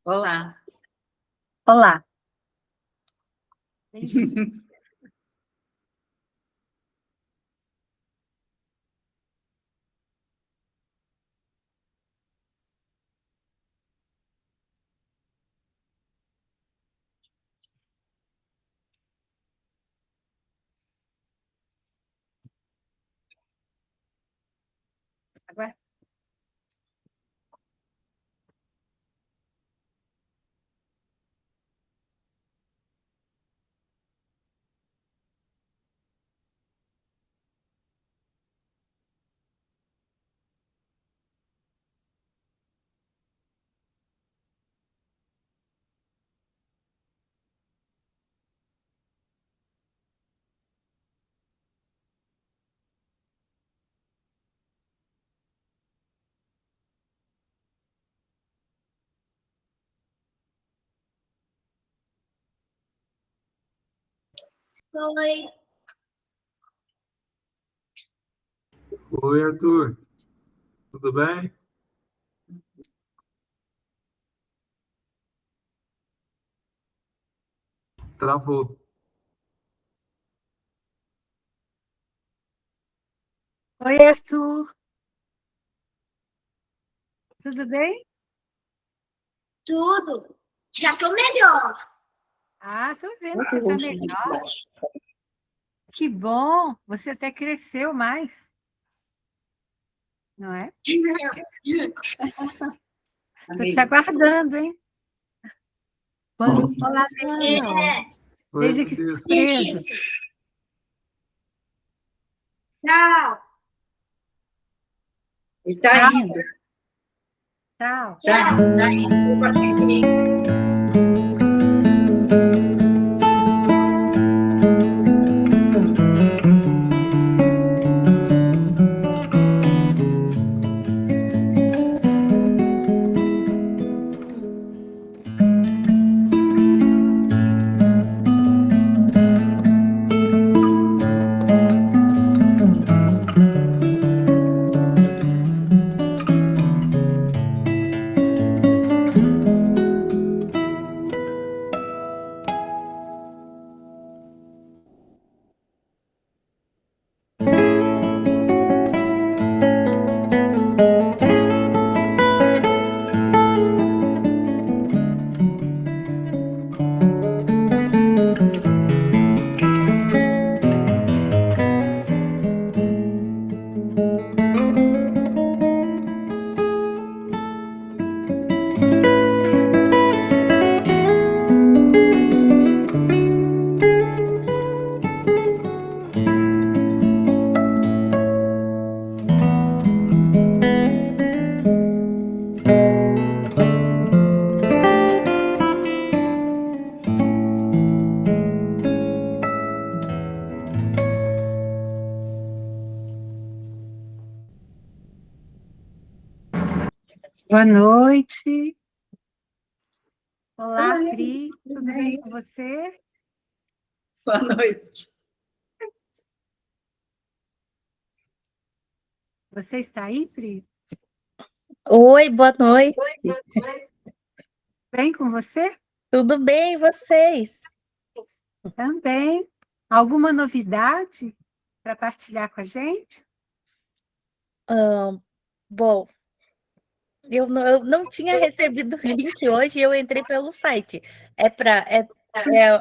Olá. Olá. Bem-vindos. Agora. Oi. Oi, Arthur. Tudo bem? Travou. Oi, Arthur. Tudo bem? Tudo. Já tô melhor. Ah, tô vendo que você está melhor. Que bom. Você até cresceu mais, não é? Estou te aguardando, hein? Olá, Daniel. Oi, Veja que Vanessa. surpresa. Tchau. Ele está indo. Tchau. Tá indo. Boa noite. Olá, Pri. Tudo bem com você? Boa noite. Você está aí, Pri? Oi, boa noite. Bem com você? Tudo bem, e vocês? Também. Alguma novidade para partilhar com a gente? Bom, eu não tinha recebido o link hoje e eu entrei pelo site. É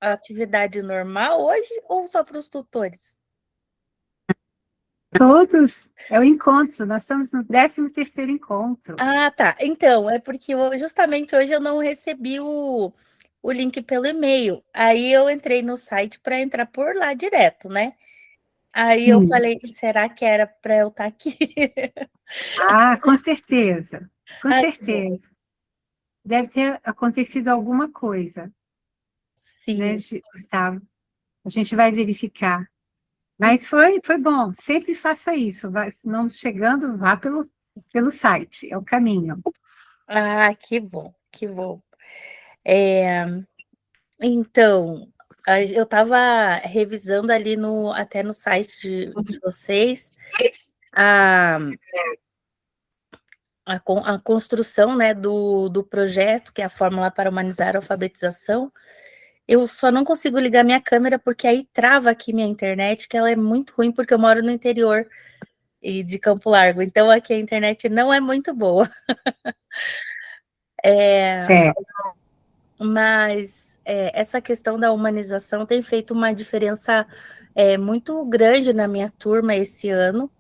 a atividade normal hoje ou só para os tutores? Todos. É o encontro. Nós estamos no 13º encontro. Ah, tá. Então, é porque justamente hoje eu não recebi o link pelo e-mail. Aí eu entrei no site para entrar por lá direto, né? Aí eu Sim. falei, será que era para eu estar aqui? Ah, com certeza. Com Ai, certeza. Deve ter acontecido alguma coisa, né, sim. Gustavo? A gente vai verificar. Mas foi bom. Sempre faça isso. Se não chegando, vá pelo site. É o caminho. Ah, que bom, que bom. Então, eu estava revisando ali até no site de vocês, a, a construção, né, do projeto, que é a Fórmula para Humanizar a Alfabetização, eu só não consigo ligar minha câmera porque aí trava aqui minha internet, que ela é muito ruim porque eu moro no interior e de Campo Largo, então aqui a internet não é muito boa. Certo. Mas essa questão da humanização tem feito uma diferença muito grande na minha turma esse ano,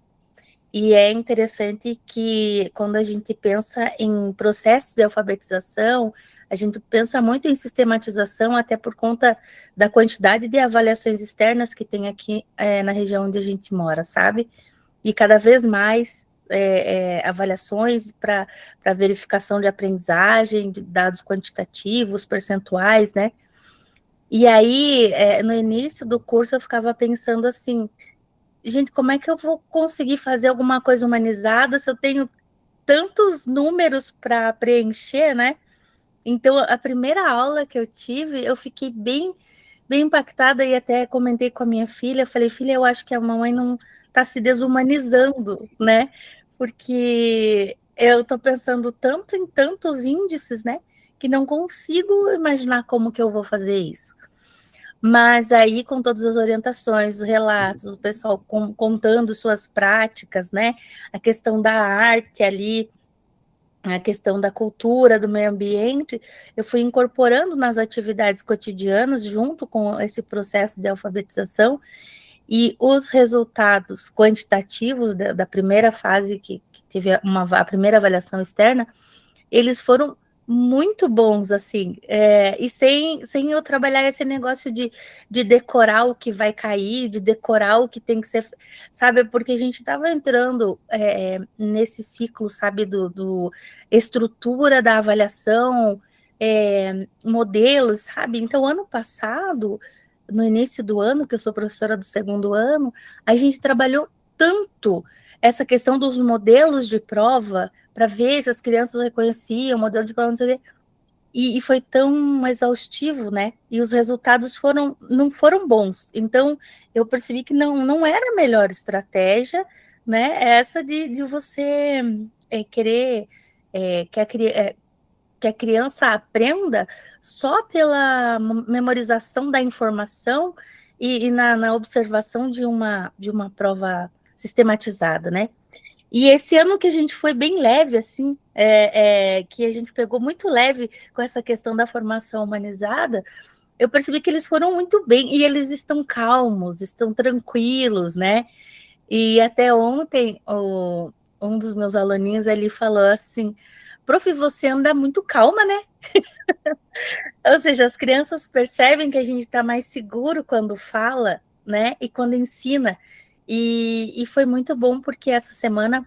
e é interessante que quando a gente pensa em processos de alfabetização, a gente pensa muito em sistematização, até por conta da quantidade de avaliações externas que tem aqui na região onde a gente mora, sabe? E cada vez mais avaliações para verificação de aprendizagem, de dados quantitativos, percentuais, né? E aí, no início do curso, eu ficava pensando assim, gente, como é que eu vou conseguir fazer alguma coisa humanizada se eu tenho tantos números para preencher, né? Então, a primeira aula que eu tive, eu fiquei bem impactada e até comentei com a minha filha, falei, filha, eu acho que a mamãe não está se desumanizando, né? Porque eu estou pensando tanto em tantos índices, né? Que não consigo imaginar como que eu vou fazer isso. Mas aí, com todas as orientações, os relatos, o pessoal contando suas práticas, né? A questão da arte ali, a questão da cultura, do meio ambiente, eu fui incorporando nas atividades cotidianas, junto com esse processo de alfabetização, e os resultados quantitativos da primeira fase, que teve a primeira avaliação externa, eles foram muito bons, assim, e sem eu trabalhar esse negócio de decorar o que vai cair, de decorar o que tem que ser, sabe, porque a gente estava entrando nesse ciclo, sabe, do estrutura da avaliação, modelos, sabe, então ano passado, no início do ano, que eu sou professora do segundo ano, a gente trabalhou tanto essa questão dos modelos de prova, para ver se as crianças reconheciam o modelo de prova, não sei o quê. E foi tão exaustivo, né? E os resultados não foram bons. Então, eu percebi que não era a melhor estratégia, né? Essa de você querer que a criança aprenda só pela memorização da informação e na observação de uma prova sistematizada, né? E esse ano que a gente foi bem leve, assim, que a gente pegou muito leve com essa questão da formação humanizada, eu percebi que eles foram muito bem, e eles estão calmos, estão tranquilos, né? E até ontem, um dos meus aluninhos ali falou assim, prof, você anda muito calma, né? Ou seja, as crianças percebem que a gente está mais seguro quando fala, né? E quando ensina. E foi muito bom, porque essa semana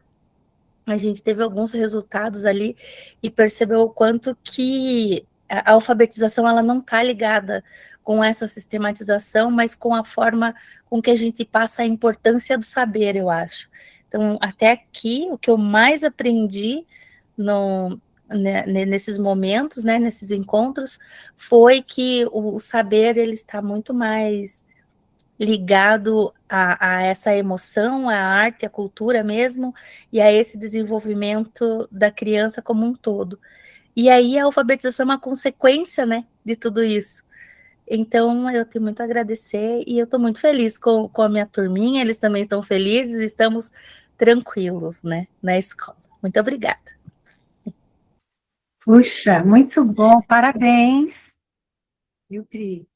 a gente teve alguns resultados ali e percebeu o quanto que a alfabetização ela não está ligada com essa sistematização, mas com a forma com que a gente passa a importância do saber, eu acho. Então, até aqui, o que eu mais aprendi nesses momentos, né, nesses encontros, foi que o saber ele está muito mais ligado a essa emoção, à arte, à cultura mesmo, e a esse desenvolvimento da criança como um todo. E aí a alfabetização é uma consequência, né, de tudo isso. Então, eu tenho muito a agradecer e eu estou muito feliz com a minha turminha, eles também estão felizes, estamos tranquilos, né, na escola. Muito obrigada. Puxa, muito bom, parabéns, viu, Pri?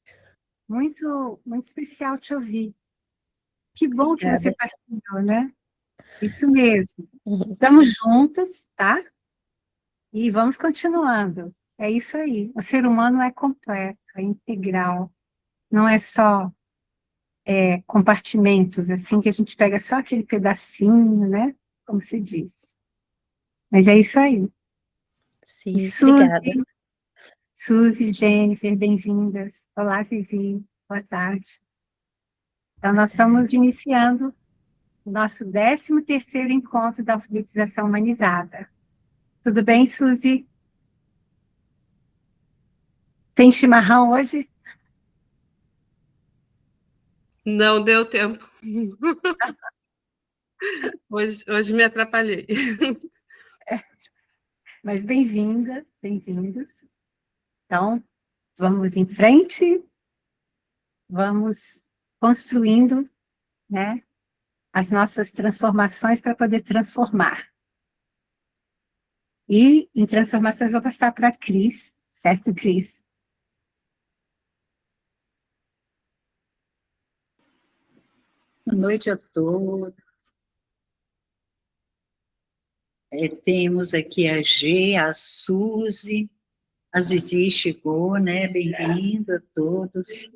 Muito, muito especial te ouvir. Que bom que você Obrigada. partilhou, né? Isso mesmo. Uhum. Estamos juntas, tá? E vamos continuando. É isso aí. O ser humano é completo, é integral. Não é só compartimentos, assim, que a gente pega só aquele pedacinho, né? Como se diz. Mas é isso aí. E Sim, obrigada. Suzy, Jennifer, bem-vindas. Olá, Zizi. Boa tarde. Então, nós estamos iniciando o nosso 13º encontro da alfabetização humanizada. Tudo bem, Suzy? Sem chimarrão hoje? Não deu tempo. Hoje me atrapalhei. Mas bem-vinda, bem-vindos. Então, vamos em frente, vamos construindo, né, as nossas transformações para poder transformar. E em transformações vou passar para a Cris, certo, Cris? Boa noite a todos. Temos aqui a G, a Suzy, a Zizi chegou, né? Bem-vindo a todos.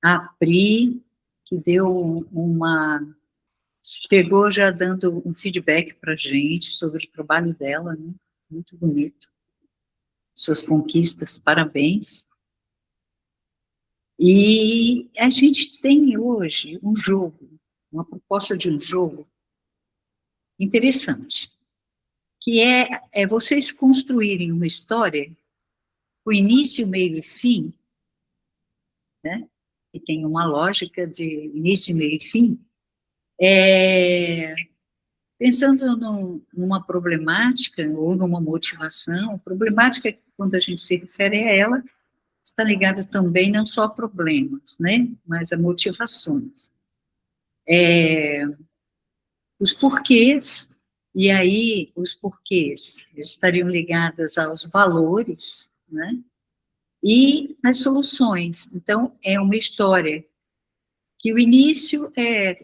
A Pri, que deu chegou já dando um feedback para a gente sobre o trabalho dela, né? Muito bonito. Suas conquistas, parabéns. E a gente tem hoje um jogo, uma proposta de um jogo interessante, que é vocês construírem uma história com início, meio e fim, né? Que tem uma lógica de início, meio e fim, pensando numa problemática ou numa motivação. Problemática, quando a gente se refere a ela, está ligada também não só a problemas, né? Mas a motivações. Os porquês, e aí os porquês estariam ligados aos valores, né? E as soluções. Então, é uma história que o início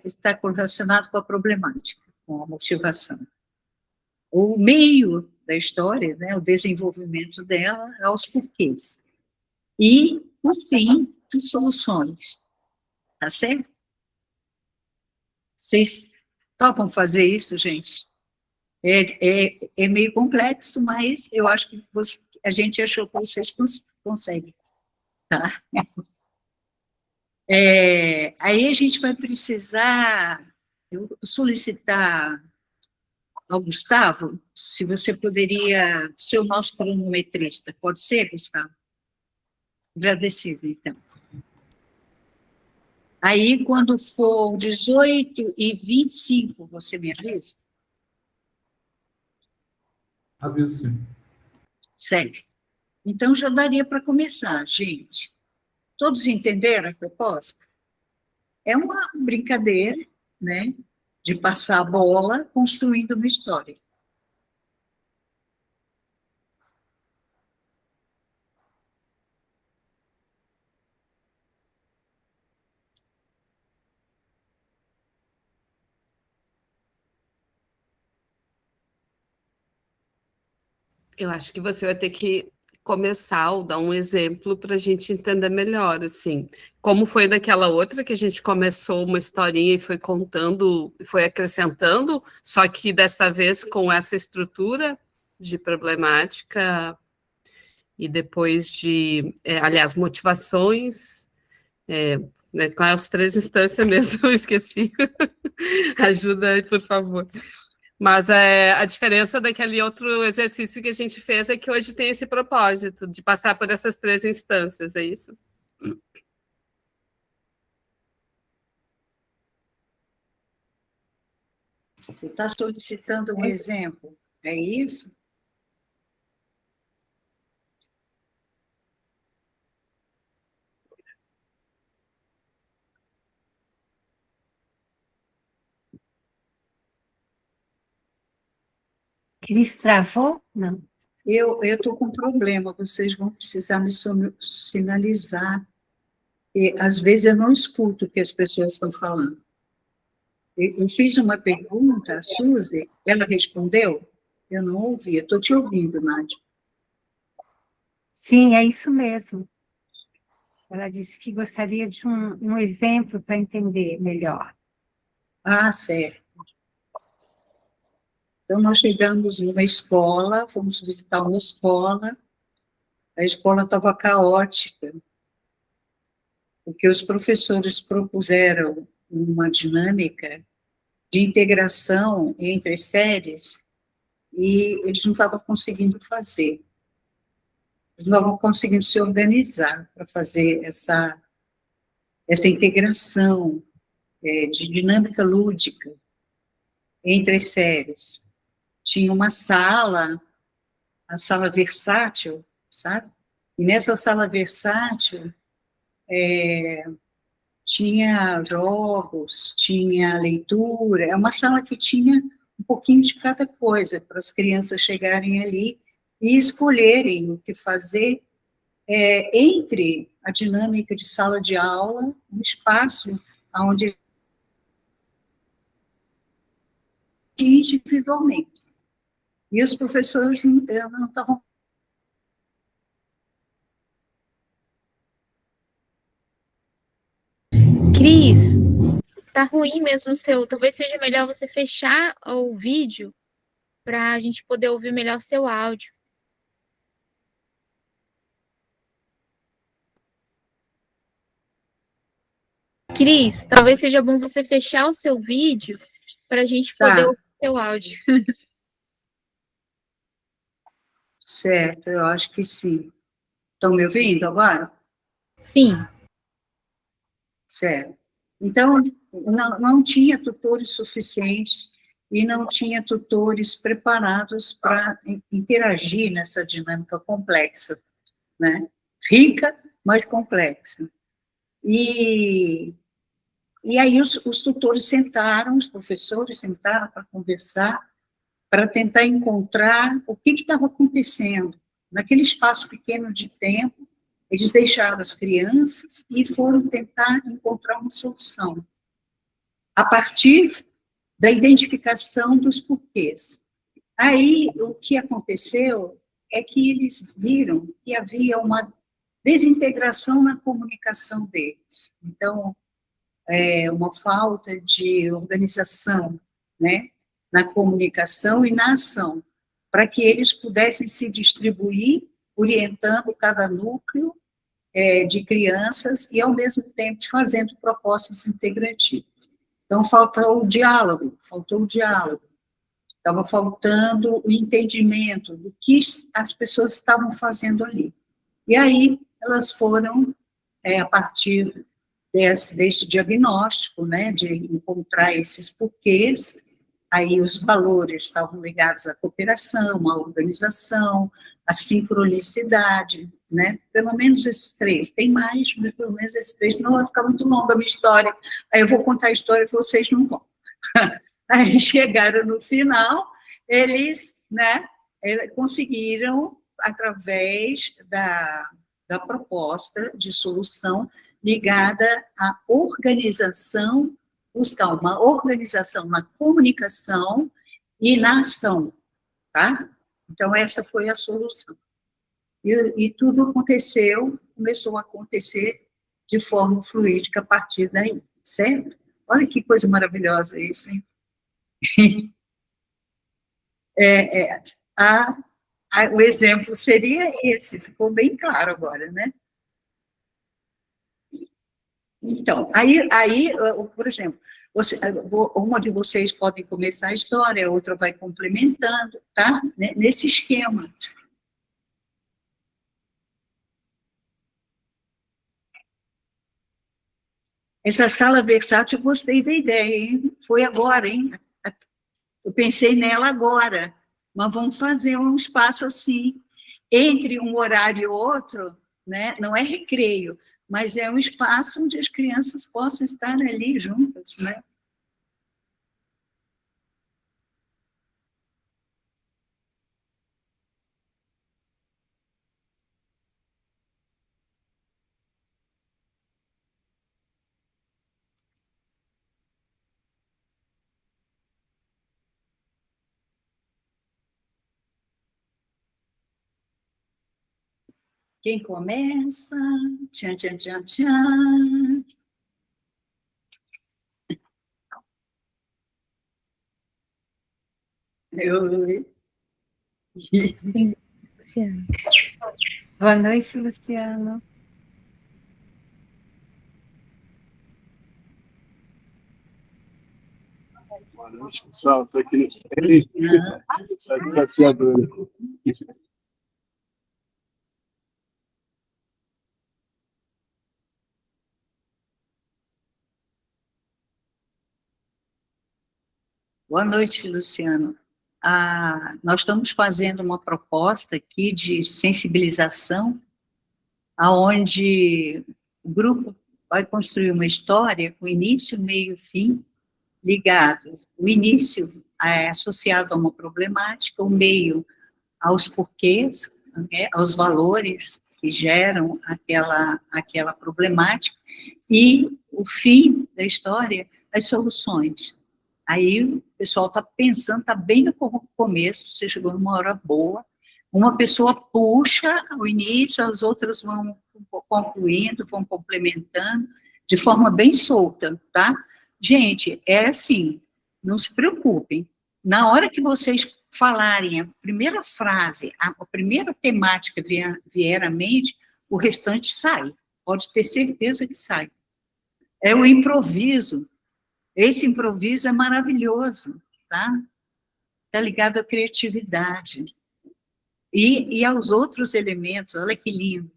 está correlacionado com a problemática, com a motivação. O meio da história, né, o desenvolvimento dela, aos porquês. E o fim, as soluções. Tá certo? Vocês topam fazer isso, gente? É meio complexo, mas eu acho que a gente achou que vocês conseguem. Tá? Aí a gente vai precisar solicitar ao Gustavo, se você poderia ser o nosso cronometrista. Pode ser, Gustavo? Agradecido, então. Aí, quando for 18h25, você me avisa? Aviso sim. Sério. Então, já daria para começar, gente. Todos entenderam a proposta? É uma brincadeira, né, de passar a bola construindo uma história. Eu acho que você vai ter que começar ou dar um exemplo para a gente entender melhor, assim. Como foi daquela outra que a gente começou uma historinha e foi contando, foi acrescentando, só que dessa vez com essa estrutura de problemática e depois de, aliás, motivações, né, qual é as 3 instâncias mesmo? Eu esqueci. Ajuda aí, por favor. Mas a diferença daquele outro exercício que a gente fez é que hoje tem esse propósito de passar por essas 3 instâncias, é isso? Você está solicitando um exemplo, é isso? Cris travou? Não. Eu estou com um problema, vocês vão precisar me sinalizar. E, às vezes, eu não escuto o que as pessoas estão falando. Eu fiz uma pergunta, a Suzy, ela respondeu? Eu não ouvi, eu estou te ouvindo, Nádia. Sim, é isso mesmo. Ela disse que gostaria de um exemplo para entender melhor. Ah, certo. Então, nós chegamos numa escola, fomos visitar uma escola, a escola estava caótica, porque os professores propuseram uma dinâmica de integração entre séries e eles não estavam conseguindo fazer. Eles não estavam conseguindo se organizar para fazer essa integração de dinâmica lúdica entre as séries. tinha uma sala, a sala versátil, sabe? E nessa sala versátil tinha jogos, tinha leitura, é uma sala que tinha um pouquinho de cada coisa para as crianças chegarem ali e escolherem o que fazer entre a dinâmica de sala de aula, um espaço onde individualmente. E os professores não estavam. Cris, tá ruim mesmo o seu. Talvez seja melhor você fechar o vídeo para a gente poder ouvir melhor seu áudio. Cris, talvez seja bom você fechar o seu vídeo para a gente poder Tá, ouvir seu áudio. certo, eu acho que sim. Estão me ouvindo agora? Sim. Certo. Então, não tinha tutores suficientes e não tinha tutores preparados para interagir nessa dinâmica complexa, né? Rica, mas complexa. E aí os tutores sentaram, os professores sentaram para conversar, para tentar encontrar o que estava acontecendo. Naquele espaço pequeno de tempo, eles deixaram as crianças e foram tentar encontrar uma solução, a partir da identificação dos porquês. Aí, o que aconteceu é que eles viram que havia uma desintegração na comunicação deles. Então, uma falta de organização, né, na comunicação e na ação, para que eles pudessem se distribuir, orientando cada núcleo de crianças e, ao mesmo tempo, fazendo propostas integrativas. Então, faltou o diálogo, estava faltando o entendimento do que as pessoas estavam fazendo ali. E aí, elas foram, a partir desse diagnóstico, né, de encontrar esses porquês, aí os valores estavam ligados à cooperação, à organização, à sincronicidade, né, pelo menos esses três, tem mais, mas pelo menos esses três, senão vai ficar muito longa a minha história, aí eu vou contar a história que vocês não vão. Aí chegaram no final, eles, né, conseguiram, através da proposta de solução, ligada à organização, buscar uma organização na comunicação e na ação, tá? Então, essa foi a solução. E tudo começou a acontecer de forma fluídica a partir daí, certo? Olha que coisa maravilhosa isso, hein? O exemplo seria esse, ficou bem claro agora, né? Então, por exemplo, uma de vocês pode começar a história, a outra vai complementando, tá? Nesse esquema. Essa sala versátil, eu gostei da ideia, hein? Foi agora, hein? Eu pensei nela agora, mas vamos fazer um espaço assim, entre um horário e outro, né? Não é recreio, mas é um espaço onde as crianças possam estar ali juntas, né? Quem começa? Tchan, tchan, tchan, tchan. Eu... Luciana. Boa noite, Luciano. Boa noite, pessoal. Estou aqui no desafiador. Boa noite, Luciano. nós estamos fazendo uma proposta aqui de sensibilização, aonde o grupo vai construir uma história com início, meio e fim, ligado. O início é associado a uma problemática, o meio aos porquês, né, aos valores que geram aquela problemática, e o fim da história, as soluções. Aí o pessoal está pensando, está bem no começo, você chegou numa hora boa, uma pessoa puxa o início, as outras vão concluindo, vão complementando, de forma bem solta, tá? Gente, é assim, não se preocupem, na hora que vocês falarem a primeira frase, a primeira temática vier à mente, o restante sai, pode ter certeza que sai. É o improviso, esse improviso é maravilhoso, tá? Está ligado à criatividade. E aos outros elementos, olha que lindo.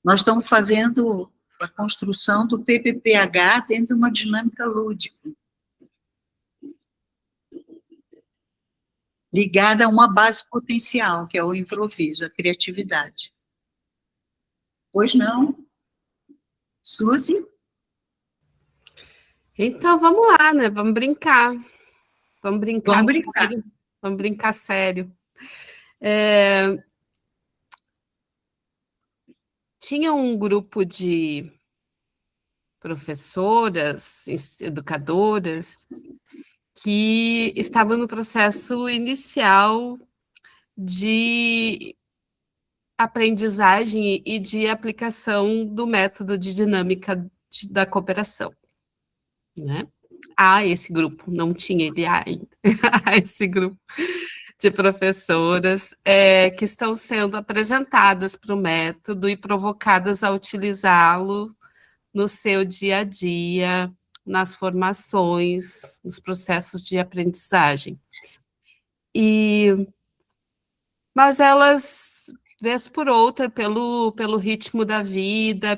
Nós estamos fazendo a construção do PPPH dentro de uma dinâmica lúdica, ligada a uma base potencial, que é o improviso, a criatividade. Pois não? Suzy? Então, vamos lá, né? Vamos brincar. Vamos brincar. Vamos brincar. Sério. Vamos brincar sério. Tinha um grupo de professoras, educadoras, que estavam no processo inicial de aprendizagem e de aplicação do método de dinâmica da cooperação, né? Esse grupo, não tinha ele ainda, esse grupo de professoras que estão sendo apresentadas para o método e provocadas a utilizá-lo no seu dia a dia, nas formações, nos processos de aprendizagem. Mas elas, vez por outra, pelo ritmo da vida,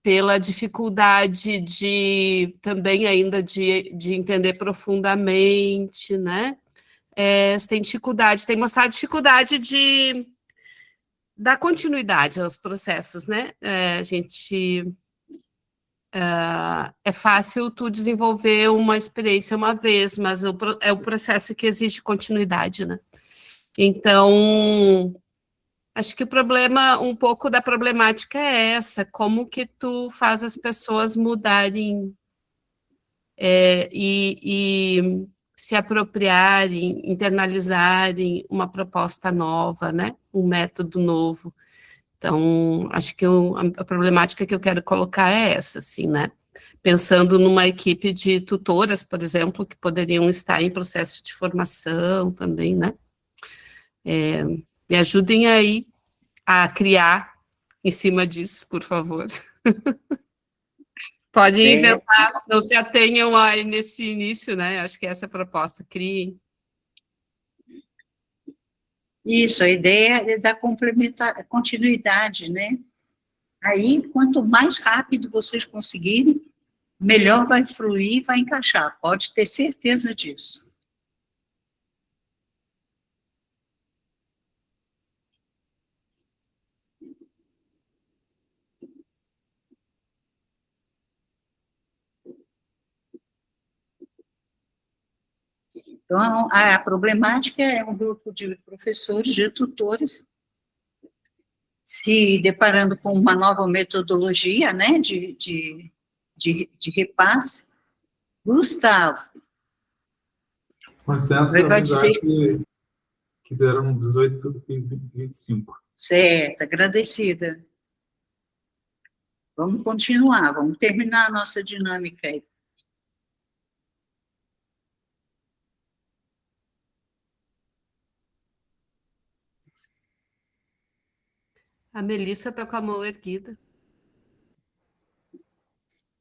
pela dificuldade também ainda de entender profundamente, né? Tem mostrado dificuldade de dar continuidade aos processos, né? É fácil tu desenvolver uma experiência uma vez, mas é um processo que exige continuidade, né? Então, acho que um pouco da problemática é essa, como que tu faz as pessoas mudarem e se apropriarem, internalizarem uma proposta nova, né? Um método novo. Então, acho que a problemática que eu quero colocar é essa, assim, né? Pensando numa equipe de tutoras, por exemplo, que poderiam estar em processo de formação também, né? Me ajudem aí a criar em cima disso, por favor. Podem inventar, não se atenham aí nesse início, né? Acho que essa é a proposta, criem. Isso, a ideia é dar continuidade, né? Aí, quanto mais rápido vocês conseguirem, melhor vai fluir, vai encaixar, pode ter certeza disso. Então, a problemática é um grupo de professores, de tutores, se deparando com uma nova metodologia, né, de repasse. Gustavo. Com licença, Vai vai dizer que deram 18 e 25. Certo, agradecida. Vamos continuar, vamos terminar a nossa dinâmica aí. A Melissa está com a mão erguida.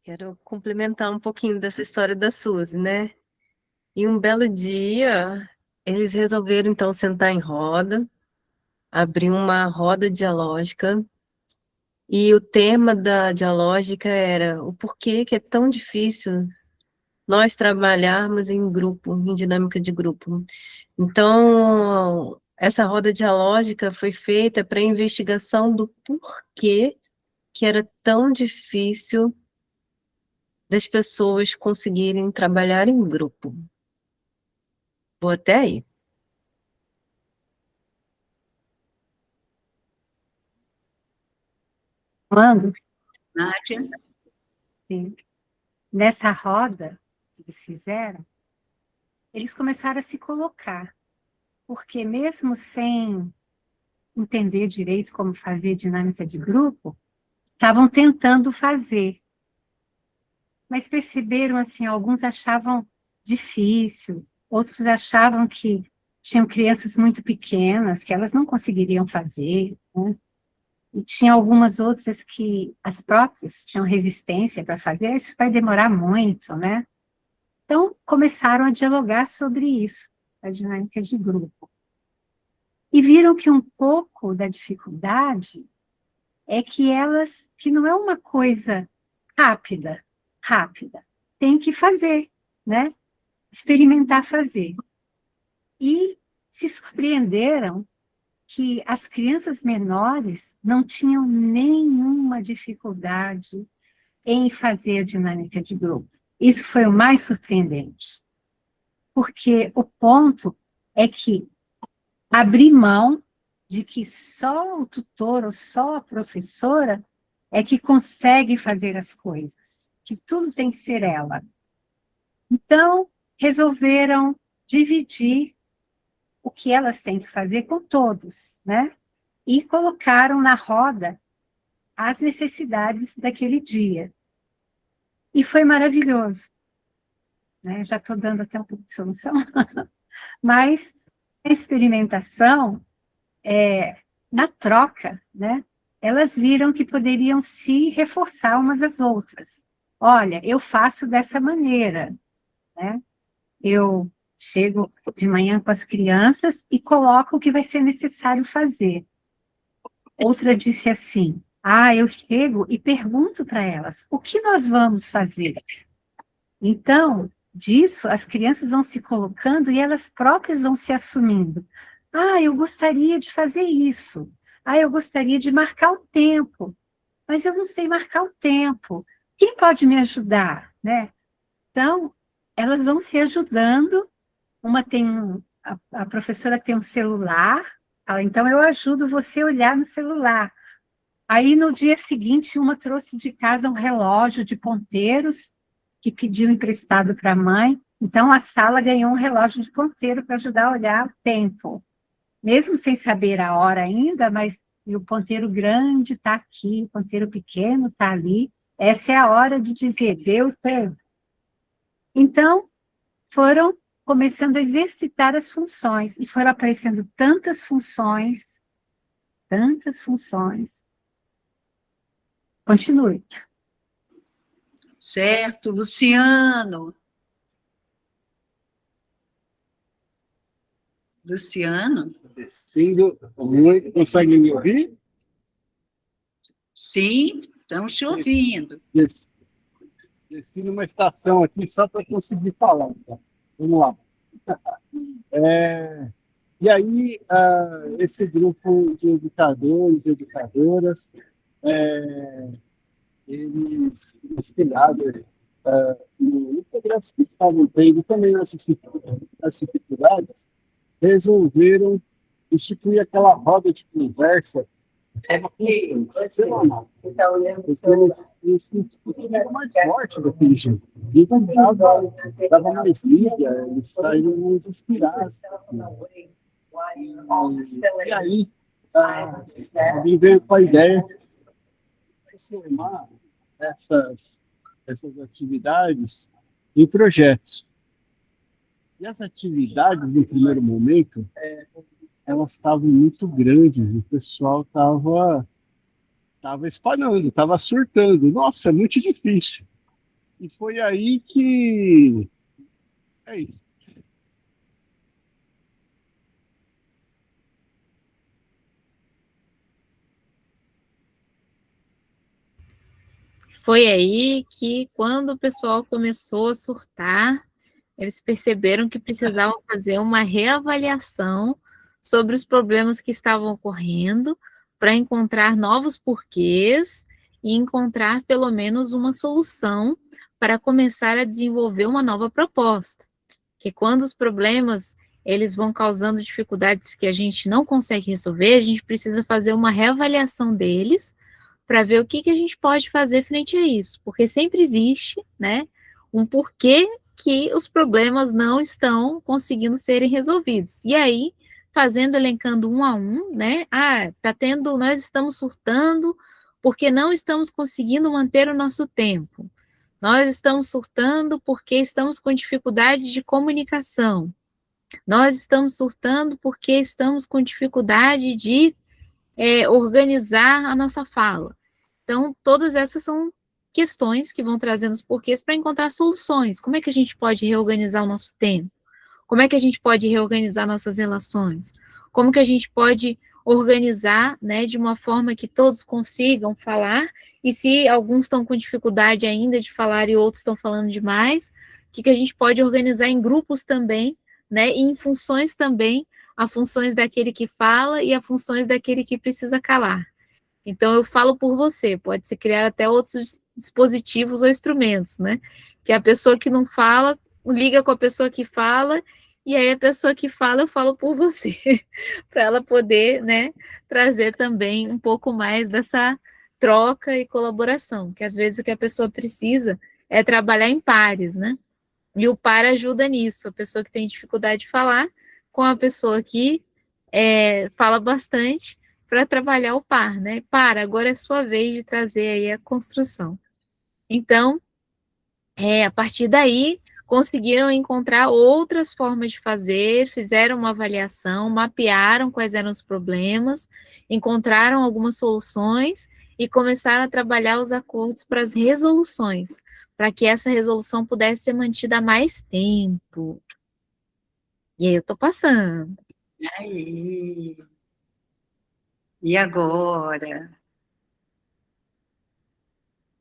Quero complementar um pouquinho dessa história da Suzy, né? E um belo dia, eles resolveram, então, sentar em roda, abrir uma roda dialógica, e o tema da dialógica era o porquê que é tão difícil nós trabalharmos em grupo, em dinâmica de grupo. Então, essa roda dialógica foi feita para investigação do porquê que era tão difícil das pessoas conseguirem trabalhar em grupo. Vou até aí. Quando, Nádia? sim, nessa roda que eles fizeram, eles começaram a se colocar, porque mesmo sem entender direito como fazer dinâmica de grupo, estavam tentando fazer. Mas perceberam, assim, alguns achavam difícil, outros achavam que tinham crianças muito pequenas, que elas não conseguiriam fazer, né? E tinha algumas outras que as próprias tinham resistência para fazer, "Ah, isso vai demorar muito, né?" Então, começaram a dialogar sobre isso, a dinâmica de grupo. E viram que um pouco da dificuldade é que não é uma coisa rápida, rápida. Tem que fazer, né? Experimentar fazer. E se surpreenderam que as crianças menores não tinham nenhuma dificuldade em fazer a dinâmica de grupo. Isso foi o mais surpreendente. Porque o ponto é que abrir mão de que só o tutor ou só a professora é que consegue fazer as coisas, que tudo tem que ser ela. Então, resolveram dividir o que elas têm que fazer com todos, né? E colocaram na roda as necessidades daquele dia. E foi maravilhoso, né? Já estou dando até um pouco de solução, mas a experimentação, na troca, né? Elas viram que poderiam se reforçar umas às outras. Olha, eu faço dessa maneira, né? Eu chego de manhã com as crianças e coloco o que vai ser necessário fazer. Outra disse assim, eu chego e pergunto para elas, o que nós vamos fazer? Então, disso, as crianças vão se colocando e elas próprias vão se assumindo. Eu gostaria de fazer isso. Eu gostaria de marcar o tempo, mas eu não sei marcar o tempo. Quem pode me ajudar, né? Então, elas vão se ajudando. Uma tem a professora tem um celular, então eu ajudo você a olhar no celular. Aí, no dia seguinte, uma trouxe de casa um relógio de ponteiros, que pediu emprestado para a mãe. Então, a sala ganhou um relógio de ponteiro para ajudar a olhar o tempo. Mesmo sem saber a hora ainda, mas e o ponteiro grande está aqui, o ponteiro pequeno está ali. Essa é a hora de dizer, deu tempo. Então, foram começando a exercitar as funções, e foram aparecendo tantas funções. Continue. Certo, Luciano. Luciano? Descendo muito. Consegue me ouvir? Sim, estamos te ouvindo. Desci numa estação aqui só para conseguir falar. Tá? Vamos lá. E aí, esse grupo de educadores e educadoras, eles inspirados no progresso que estavam tendo, também nas dificuldades, resolveram instituir aquela roda de conversa. Eu senti mais forte daquele jeito. E dava mais liga, eles saíram mais inspirados. E aí, alguém veio com a ideia de transformar essas atividades em projetos. E as atividades, no primeiro momento, elas estavam muito grandes, o pessoal estava espalhando, estava surtando. Nossa, é muito difícil. E foi aí que... É isso. foi aí que, quando o pessoal começou a surtar, eles perceberam que precisavam fazer uma reavaliação sobre os problemas que estavam ocorrendo para encontrar novos porquês e encontrar pelo menos uma solução para começar a desenvolver uma nova proposta. Que quando os problemas eles vão causando dificuldades que a gente não consegue resolver, a gente precisa fazer uma reavaliação deles para ver o que, que a gente pode fazer frente a isso, porque sempre existe, né, um porquê que os problemas não estão conseguindo serem resolvidos. E aí, fazendo, elencando um a um, né, nós estamos surtando porque não estamos conseguindo manter o nosso tempo. Nós estamos surtando porque estamos com dificuldade de comunicação. Nós estamos surtando porque estamos com dificuldade de organizar a nossa fala. Então, todas essas são questões que vão trazendo os porquês para encontrar soluções. Como é que a gente pode reorganizar o nosso tempo? Como é que a gente pode reorganizar nossas relações? Como que a gente pode organizar, né, de uma forma que todos consigam falar, e se alguns estão com dificuldade ainda de falar e outros estão falando demais, o que a gente pode organizar em grupos também, né, e em funções também, a funções daquele que fala e a funções daquele que precisa calar. Então, eu falo por você, pode-se criar até outros dispositivos ou instrumentos, né, que a pessoa que não fala, liga com a pessoa que fala, e aí a pessoa que fala, eu falo por você, para ela poder, né, trazer também um pouco mais dessa troca e colaboração, que às vezes o que a pessoa precisa é trabalhar em pares, né, e o par ajuda nisso, a pessoa que tem dificuldade de falar com a pessoa que fala bastante, para trabalhar o par, né, agora é sua vez de trazer aí a construção. Então, a partir daí, conseguiram encontrar outras formas de fazer, fizeram uma avaliação, mapearam quais eram os problemas, encontraram algumas soluções e começaram a trabalhar os acordos para as resoluções, para que essa resolução pudesse ser mantida há mais tempo. E aí eu estou passando. Aí. E agora?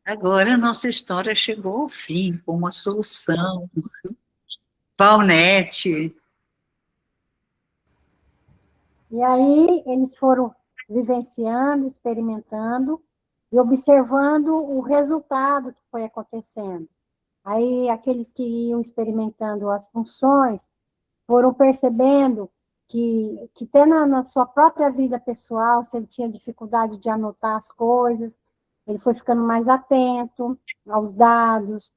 Agora a nossa história chegou ao fim, com uma solução. Valnete. E aí eles foram vivenciando, experimentando e observando o resultado que foi acontecendo. Aí aqueles que iam experimentando as funções foram percebendo que até na sua própria vida pessoal, se ele tinha dificuldade de anotar as coisas, ele foi ficando mais atento aos dados,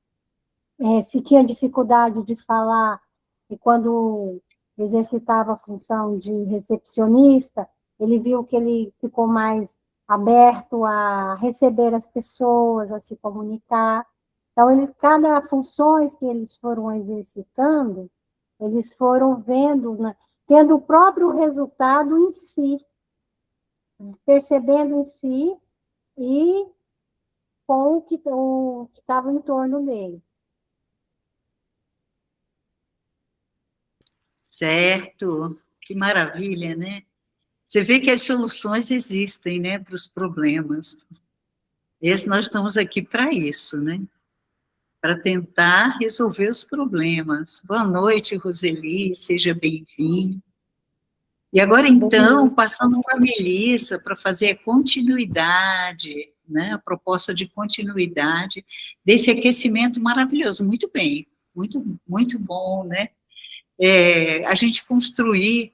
se tinha dificuldade de falar, e quando exercitava a função de recepcionista, ele viu que ele ficou mais aberto a receber as pessoas, a se comunicar. Então, cada funções que eles foram exercitando, eles foram vendo, né, tendo o próprio resultado em si, percebendo em si e com o que estava em torno dele. Certo, que maravilha, né? Você vê que as soluções existem, né, para os problemas. Nós estamos aqui para isso, né? Para tentar resolver os problemas. Boa noite, Roseli, seja bem-vinda. E agora, então, passando para a Melissa, para fazer a continuidade, né, a proposta de continuidade desse aquecimento maravilhoso. Muito bem, muito, muito bom, né? A gente construir,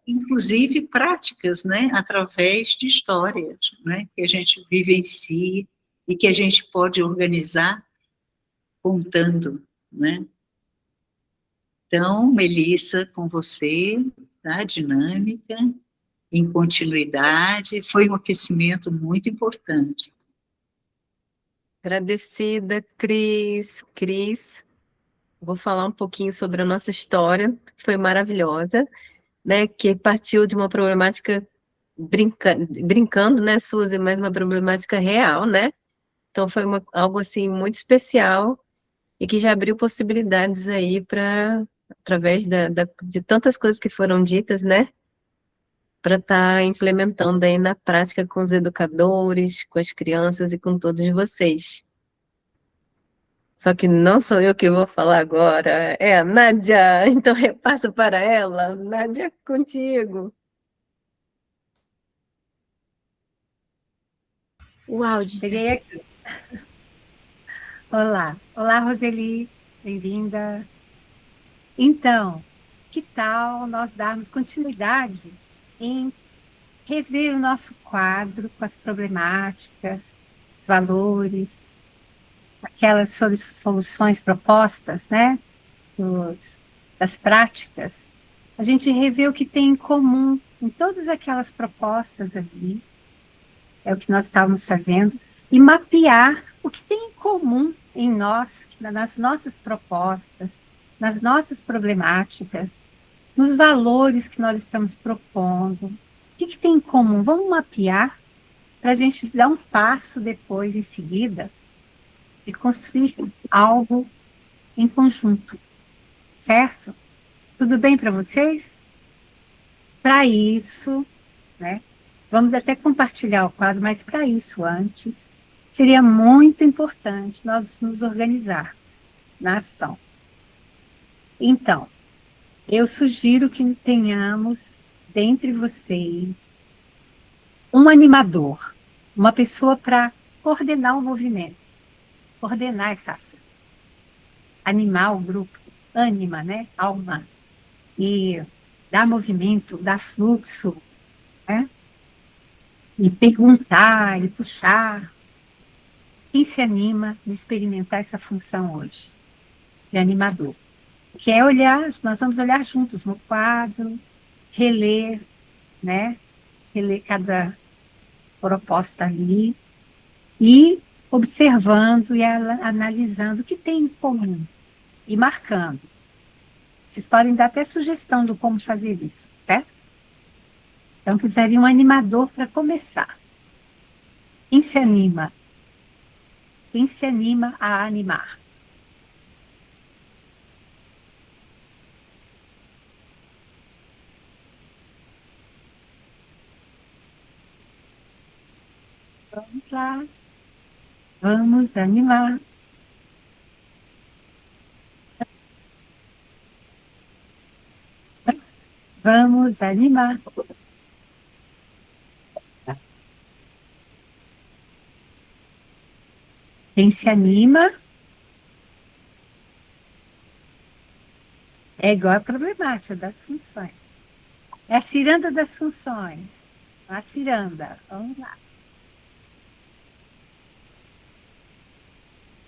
inclusive, práticas, né, através de histórias, né, que a gente vivencia e que a gente pode organizar contando, né? Então, Melissa, com você, tá? Dinâmica, em continuidade, foi um aquecimento muito importante. Agradecida, Cris. Cris, vou falar um pouquinho sobre a nossa história, que foi maravilhosa, né? Que partiu de uma problemática brincando, né, Suzy, mas uma problemática real, né? Então foi algo assim muito especial e que já abriu possibilidades aí para, através de tantas coisas que foram ditas, né? para estar implementando aí na prática com os educadores, com as crianças e com todos vocês. Só que não sou eu que vou falar agora, é a Nádia. Então repasso para ela. Nádia, contigo. O áudio. Peguei aqui. Olá. Olá, Roseli. Bem-vinda. Então, que tal nós darmos continuidade em rever o nosso quadro com as problemáticas, os valores, aquelas soluções propostas, né? Das práticas. A gente rever o que tem em comum em todas aquelas propostas ali, é o que nós estávamos fazendo, e mapear o que tem em comum em nós, nas nossas propostas, nas nossas problemáticas, nos valores que nós estamos propondo. O que tem em comum? Vamos mapear para a gente dar um passo depois, em seguida, de construir algo em conjunto, certo? Tudo bem para vocês? Para isso, né? Vamos até compartilhar o quadro, mas para isso, antes, seria muito importante nós nos organizarmos na ação. Então, eu sugiro que tenhamos, dentre vocês, um animador, uma pessoa para coordenar o movimento, coordenar essa ação. Animar o grupo, ânima, né? Alma. E dar movimento, dar fluxo, né? E perguntar, e puxar. Quem se anima de experimentar essa função hoje, de animador? Que é olhar, nós vamos olhar juntos no quadro, reler, né? Reler cada proposta ali, e observando e analisando o que tem em comum, e marcando. Vocês podem dar até sugestão do como fazer isso, certo? Então, precisaria um animador para começar. Quem se anima? Quem se anima a animar? Vamos lá. Vamos animar. Vamos animar. Quem se anima é igual a problemática das funções. É a ciranda das funções. A ciranda. Vamos lá.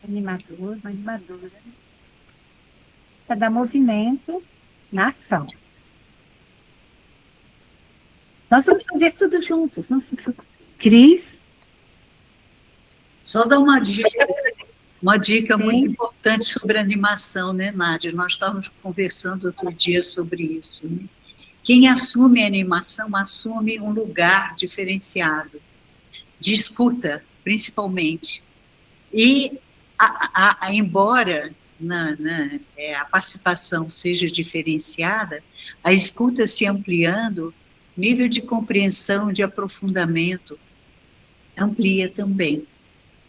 Animador, uma animadora. Para dar movimento na ação. Nós vamos fazer tudo juntos, não se preocupe. Cris? Só dar uma dica Sim. muito importante sobre animação, né, Nádia? Nós estávamos conversando outro dia sobre isso, né? Quem assume a animação assume um lugar diferenciado, de escuta, principalmente. E, embora a participação seja diferenciada, a escuta se ampliando, nível de compreensão, de aprofundamento, amplia também.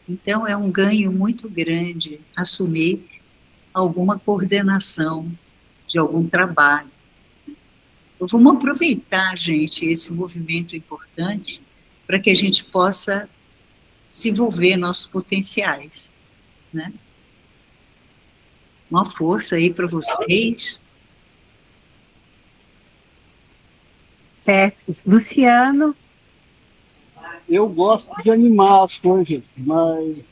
Então, é um ganho muito grande assumir alguma coordenação de algum trabalho. Vamos aproveitar, gente, esse movimento importante para que a gente possa desenvolver nossos potenciais, né? Uma força aí para vocês. Certo. Luciano? Eu gosto de animar as coisas, mas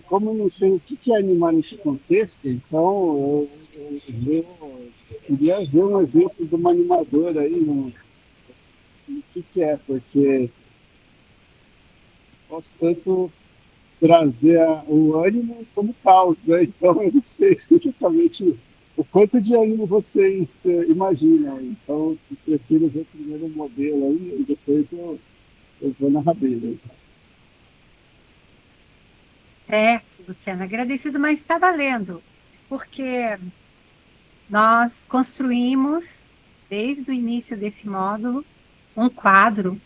como eu não sei o que é animar nesse contexto, então eu queria ver um exemplo de uma animadora aí, o que é, porque posso tanto trazer o ânimo como caos, né? Então eu não sei exatamente o quanto de ânimo vocês imaginam. Então eu prefiro ver primeiro um modelo aí e depois eu vou na rabeira. Certo, Luciana. Agradecido, mas está valendo. Porque nós construímos, desde o início desse módulo, um quadro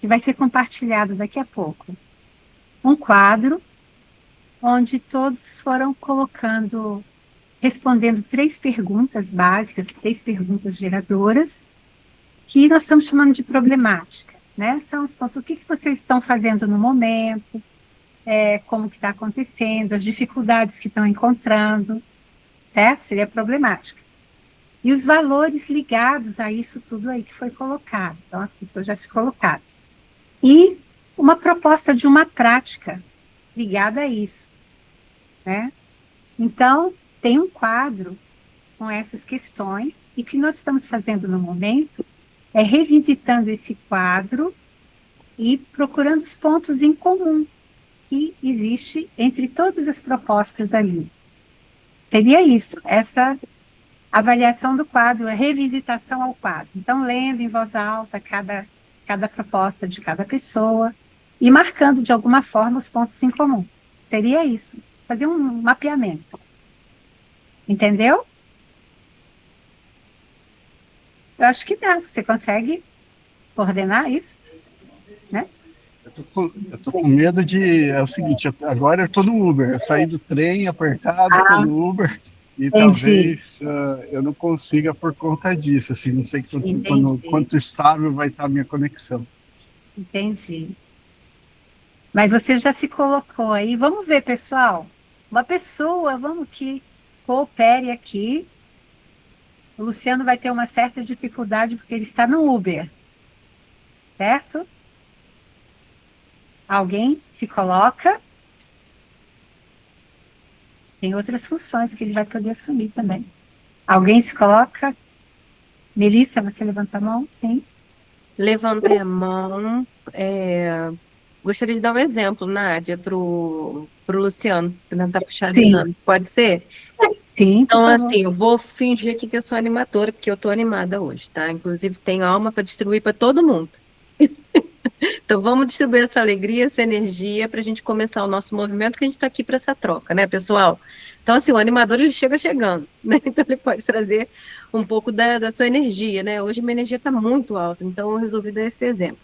que vai ser compartilhado daqui a pouco. Um quadro onde todos foram colocando, respondendo 3 perguntas básicas, 3 perguntas geradoras, que nós estamos chamando de problemática, né? São os pontos, o que vocês estão fazendo no momento, como que está acontecendo, as dificuldades que estão encontrando, certo? Seria problemática. E os valores ligados a isso tudo aí que foi colocado. Então, as pessoas já se colocaram. E uma proposta de uma prática ligada a isso, né? Então, tem um quadro com essas questões, e o que nós estamos fazendo no momento é revisitando esse quadro e procurando os pontos em comum que existe entre todas as propostas ali. Seria isso, essa avaliação do quadro, a revisitação ao quadro. Então, lendo em voz alta cada proposta de cada pessoa e marcando de alguma forma os pontos em comum. Seria isso, fazer um mapeamento. Entendeu? Eu acho que dá. Você consegue coordenar isso? Né? Eu tô com medo de... É o seguinte, agora eu tô no Uber. Eu saí do trem apertado, tô no Uber, e entendi. talvez eu não consiga por conta disso. Assim, não sei quanto estável vai estar a minha conexão. Entendi. Mas você já se colocou aí. Vamos ver, pessoal. Uma pessoa, vamos que coopere aqui. O Luciano vai ter uma certa dificuldade porque ele está no Uber. Certo? Alguém se coloca. Tem outras funções que ele vai poder assumir também. Alguém se coloca? Melissa, você levantou a mão? Sim. Levantei a mão. Gostaria de dar um exemplo, Nádia, para o Luciano, para tentar puxar a Sim. dinâmica. Pode ser? Sim, por Então, favor. assim, eu vou fingir aqui que eu sou animadora, porque eu estou animada hoje, tá? Inclusive, tenho alma para distribuir para todo mundo. Então, vamos distribuir essa alegria, essa energia, para a gente começar o nosso movimento, que a gente está aqui para essa troca, né, pessoal? Então, assim, o animador, ele chega chegando, né? Então, ele pode trazer um pouco da sua energia, né? Hoje, minha energia está muito alta, então eu resolvi dar esse exemplo.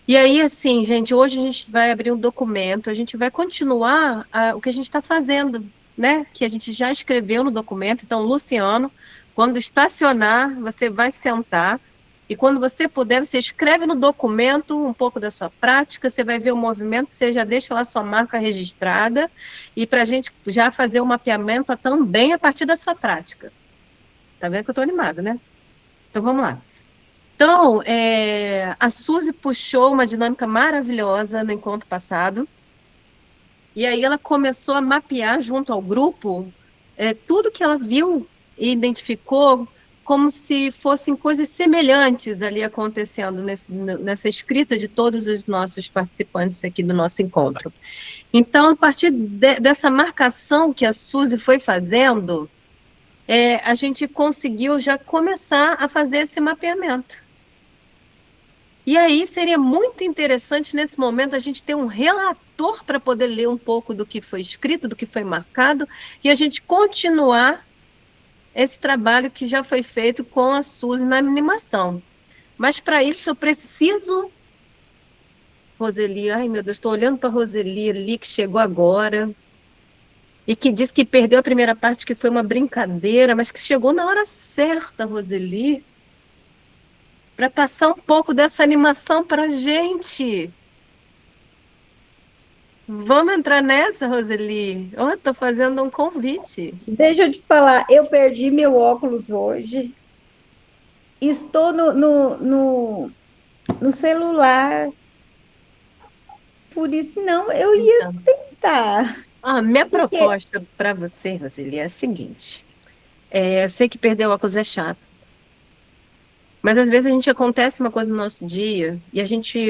E aí, assim, gente, hoje a gente vai abrir um documento, a gente vai continuar o que a gente está fazendo, né? Que a gente já escreveu no documento. Então, Luciano, quando estacionar, você vai sentar, e quando você puder, você escreve no documento um pouco da sua prática, você vai ver o movimento, você já deixa lá sua marca registrada, e para a gente já fazer o mapeamento também a partir da sua prática. Tá vendo que eu estou animada, né? Então, vamos lá. Então, a Suzy puxou uma dinâmica maravilhosa no encontro passado, e aí ela começou a mapear junto ao grupo tudo que ela viu e identificou como se fossem coisas semelhantes ali acontecendo nessa escrita de todos os nossos participantes aqui do nosso encontro. Então, a partir dessa marcação que a Suzy foi fazendo, a gente conseguiu já começar a fazer esse mapeamento. E aí seria muito interessante, nesse momento, a gente ter um relator para poder ler um pouco do que foi escrito, do que foi marcado, e a gente continuar esse trabalho que já foi feito com a Suzy na animação. Mas, para isso, eu preciso... Roseli, ai meu Deus, estou olhando para a Roseli ali, que chegou agora, e que disse que perdeu a primeira parte, que foi uma brincadeira, mas que chegou na hora certa, Roseli, para passar um pouco dessa animação para a gente. Vamos entrar nessa, Roseli? Estou fazendo um convite. Deixa eu te falar, eu perdi meu óculos hoje. Estou no celular. Por isso, não, eu ia tentar. Minha proposta para você, Roseli, é a seguinte. Eu sei que perder o óculos é chato. Mas às vezes acontece uma coisa no nosso dia e a gente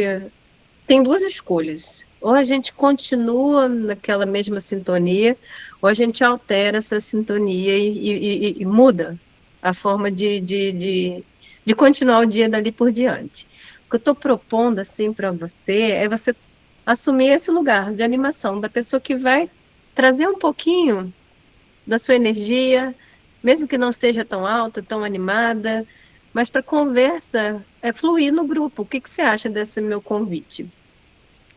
tem 2 escolhas. Ou a gente continua naquela mesma sintonia, ou a gente altera essa sintonia e muda a forma de continuar o dia dali por diante. O que eu estou propondo assim para você é você assumir esse lugar de animação, da pessoa que vai trazer um pouquinho da sua energia, mesmo que não esteja tão alta, tão animada, mas para conversa fluir no grupo. O que que você acha desse meu convite?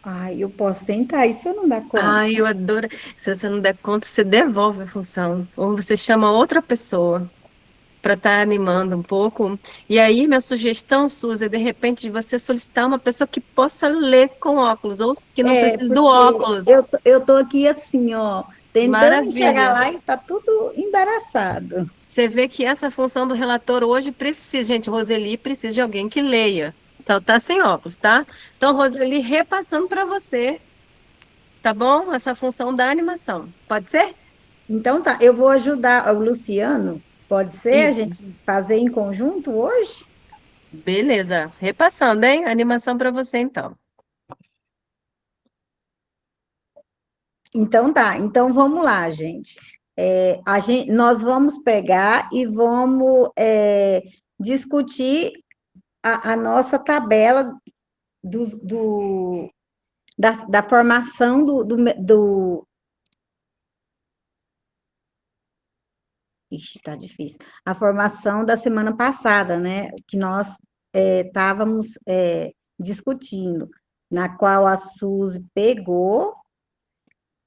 Ai, eu posso tentar, isso eu não dá conta. Ai, eu adoro. Se você não der conta, você devolve a função. Ou você chama outra pessoa para estar animando um pouco. E aí, minha sugestão, Suzy, é de repente você solicitar uma pessoa que possa ler com óculos, ou que não É, precise do porque óculos. eu tô aqui assim, ó, tentando chegar Maravilha. lá e tá tudo embaraçado. Você vê que essa função do relator hoje precisa, gente, Roseli precisa de alguém que leia. Então, tá sem óculos, tá? Então, Roseli, repassando para você, tá bom? Essa função da animação. Pode ser? Então tá, eu vou ajudar o Luciano, pode ser a Isso. gente fazer em conjunto hoje? Beleza. Repassando, hein? Animação para você, então. Então tá, então vamos lá, gente. Nós vamos pegar e vamos discutir a nossa tabela da formação Ixi, tá difícil. A formação da semana passada, né? Que nós estávamos discutindo, na qual a Suzy pegou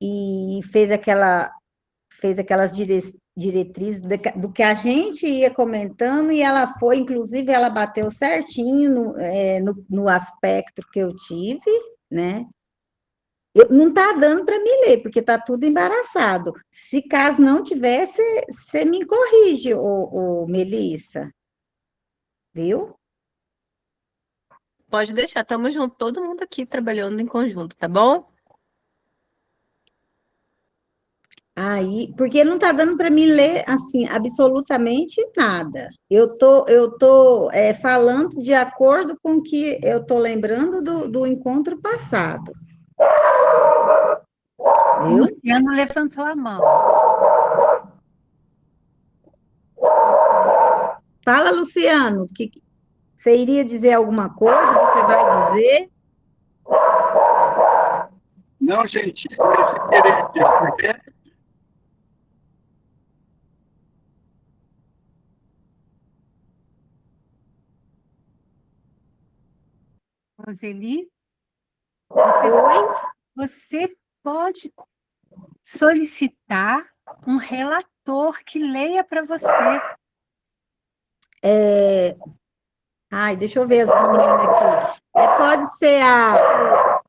e fez aquelas diretrizes do que a gente ia comentando, e ela foi, inclusive, ela bateu certinho no aspecto que eu tive, né? Não está dando para me ler, porque está tudo embaraçado. Se caso não tivesse, você me corrige, Melissa. Viu? Pode deixar, estamos juntos, todo mundo aqui trabalhando em conjunto, tá bom? Aí, porque não está dando para me ler assim absolutamente nada. Eu tô falando de acordo com o que eu estou lembrando do encontro passado. O Viu? Luciano levantou a mão. Fala, Luciano, que você iria dizer alguma coisa? Você vai dizer? Não, gente, esse querer porque Roseli, Oi? você pode solicitar um relator que leia para você. Ai, deixa eu ver as meninas aqui. Pode ser a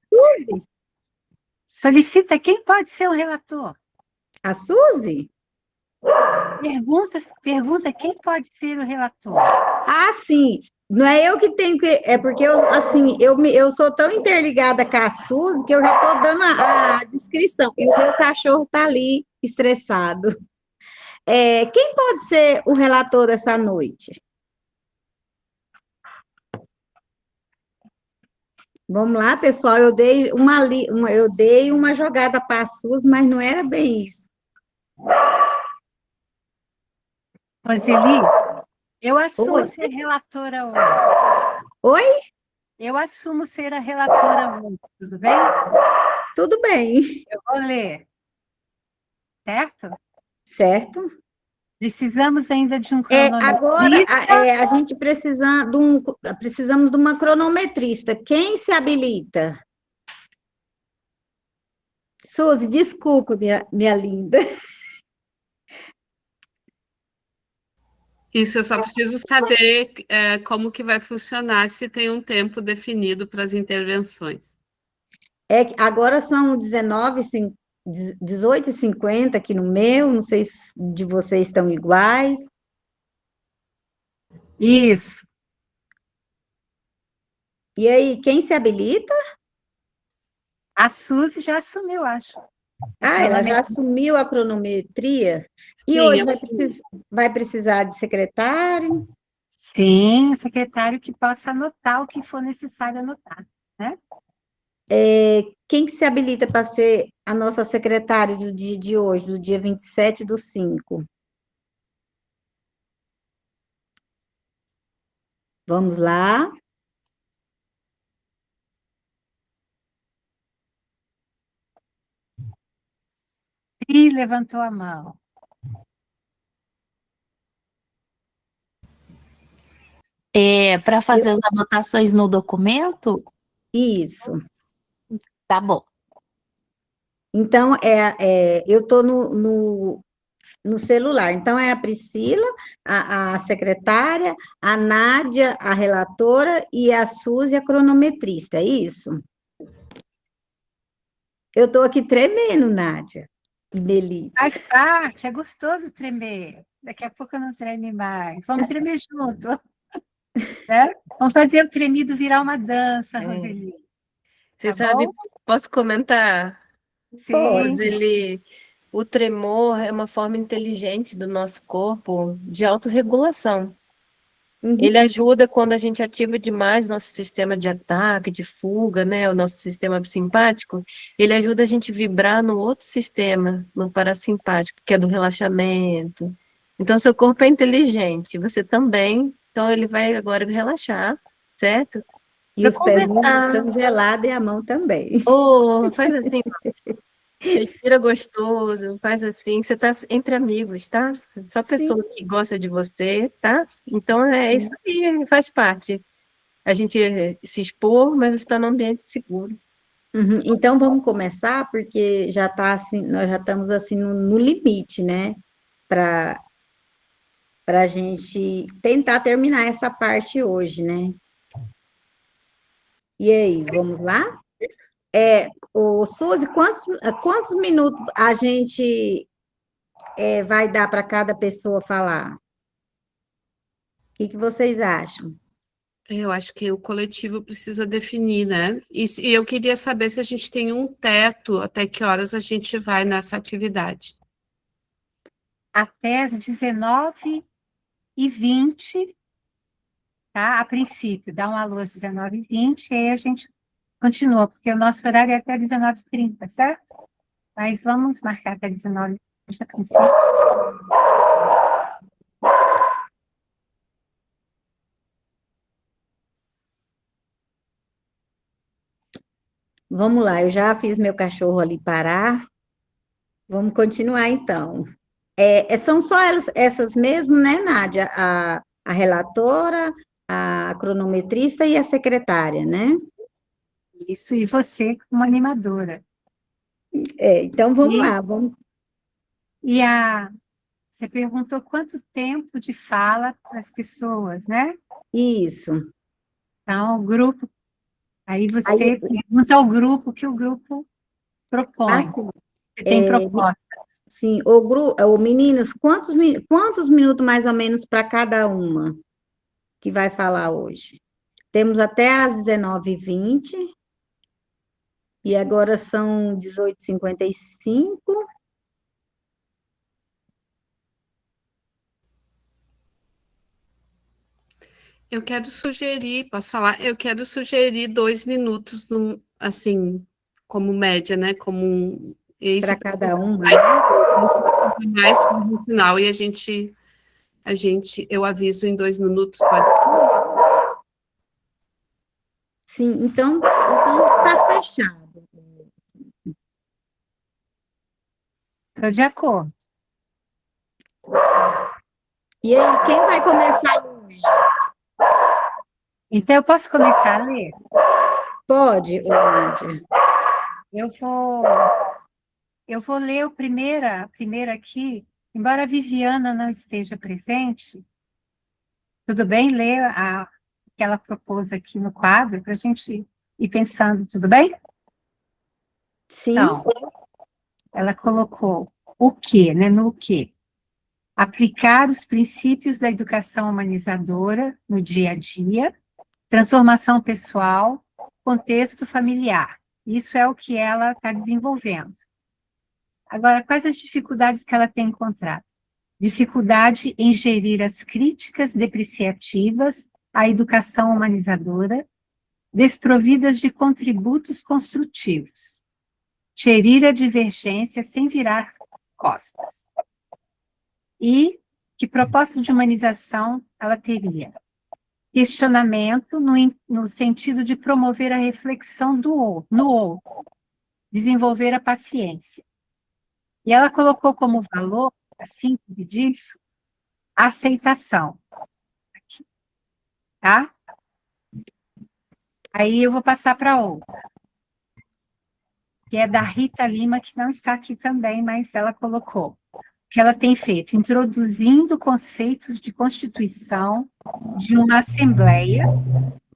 Suzy? Solicita quem pode ser o relator. A Suzy? Pergunta quem pode ser o relator. Ah, sim. Não é eu que tenho que. É porque eu sou tão interligada com a Suzy que eu já estou dando a descrição. E o meu cachorro está ali, estressado. Quem pode ser o relator dessa noite? Vamos lá, pessoal. Eu dei uma jogada para a Suzy, mas não era bem isso. Roseli, eu assumo Oi. ser relatora hoje. Oi? Eu assumo ser a relatora hoje, tudo bem? Tudo bem. Eu vou ler. Certo? Certo? Precisamos ainda de um Agora, cronometrista. a gente precisamos de uma cronometrista. Quem se habilita? Suzy, desculpa, minha linda. Isso, eu só preciso saber como que vai funcionar, se tem um tempo definido para as intervenções. Agora são 18h50 aqui no meu, não sei se de vocês estão iguais. Isso. E aí, quem se habilita? A Suzy já assumiu, acho. Ela já assumiu a cronometria? E Sim, hoje eu- vai precisar de secretário? Sim, secretário que possa anotar o que for necessário anotar, né? Quem que se habilita para ser a nossa secretária do dia de hoje, do dia 27/5? Vamos lá. E levantou a mão. Para fazer as anotações no documento? Isso. Tá bom. Então, eu estou no celular. Então, é a Priscila, a secretária, a Nádia, a relatora, e a Suzy, a cronometrista, é isso? Eu estou aqui tremendo, Nádia. Melissa. Faz parte, é gostoso tremer. Daqui a pouco eu não treme mais. Vamos tremer junto. Né? Vamos fazer o tremido virar uma dança, Roseli. Você Tá sabe, bom? posso comentar? Sim. Roseli, o tremor é uma forma inteligente do nosso corpo de autorregulação. Ele ajuda quando a gente ativa demais nosso sistema de ataque, de fuga, né? O nosso sistema simpático. Ele ajuda a gente vibrar no outro sistema, no parasimpático, que é do relaxamento. Então, seu corpo é inteligente, você também. Então, ele vai agora relaxar, certo? E Pra os pezinhos conversar. estão gelados e a mão também. Oh, faz assim, respira gostoso, faz assim, você tá entre amigos, tá? Só pessoa que gosta de você, tá? Então é isso aí, faz parte. A gente se expor, mas está num ambiente seguro. Uhum. Então, vamos começar, porque já tá assim, nós já estamos assim no limite, né? Para a gente tentar terminar essa parte hoje, né? E aí, vamos lá? Suzy, quantos minutos a gente vai dar para cada pessoa falar? O que vocês acham? Eu acho que o coletivo precisa definir, né? E eu queria saber se a gente tem um teto, até que horas a gente vai nessa atividade. Até às 19h20, tá? A princípio, dá um alô às 19h20, e aí a gente continua, porque o nosso horário é até 19h30, certo? Mas vamos marcar até 19h20 a princípio. Vamos lá, eu já fiz meu cachorro ali parar. Vamos continuar, então. São só essas mesmo, né, Nádia? A relatora, a cronometrista e a secretária, né? Isso, e você como animadora. Então, vamos lá. E você perguntou quanto tempo de fala para as pessoas, né? Isso. Então, o grupo, aí você pergunta ao grupo o que o grupo propõe. Assim, Você tem propostas. Sim, meninas, quantos minutos mais ou menos para cada uma que vai falar hoje? Temos até às 19h20, e agora são 18h55. Eu quero sugerir, posso falar? Eu quero sugerir 2 minutos, assim, como média, né? Para cada uma. Mais no final, e eu aviso em 2 minutos. Pode... Sim, então tá fechado. Estou de acordo. E aí, quem vai começar hoje? Então, eu posso começar a ler? Pode, Nádia. Eu vou ler a primeira aqui, embora a Viviana não esteja presente. Tudo bem ler a que ela propôs aqui no quadro, para a gente ir pensando, tudo bem? Sim. Então, ela colocou o quê, né? No quê? Aplicar os princípios da educação humanizadora no dia a dia, transformação pessoal, contexto familiar. Isso é o que ela está desenvolvendo. Agora, quais as dificuldades que ela tem encontrado? Dificuldade em gerir as críticas depreciativas à educação humanizadora, desprovidas de contributos construtivos. Gerir a divergência sem virar costas. E que proposta de humanização ela teria? Questionamento no sentido de promover a reflexão no outro, desenvolver a paciência. E ela colocou como valor, a síntese disso, a aceitação. Aqui. tá? Aí eu vou passar para outra, que é da Rita Lima, que não está aqui também, mas ela colocou. Que ela tem feito, introduzindo conceitos de constituição de uma assembleia,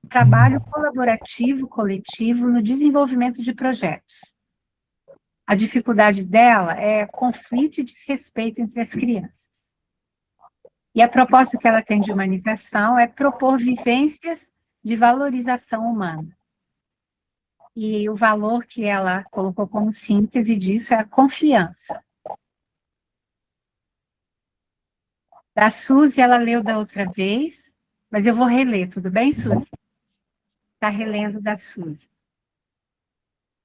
trabalho colaborativo, coletivo no desenvolvimento de projetos. A dificuldade dela é conflito e desrespeito entre as crianças. E a proposta que ela tem de humanização é propor vivências de valorização humana. E o valor que ela colocou como síntese disso é a confiança. Da Suzy, ela leu da outra vez, mas eu vou reler, tudo bem, Suzy? Está relendo da Suzy.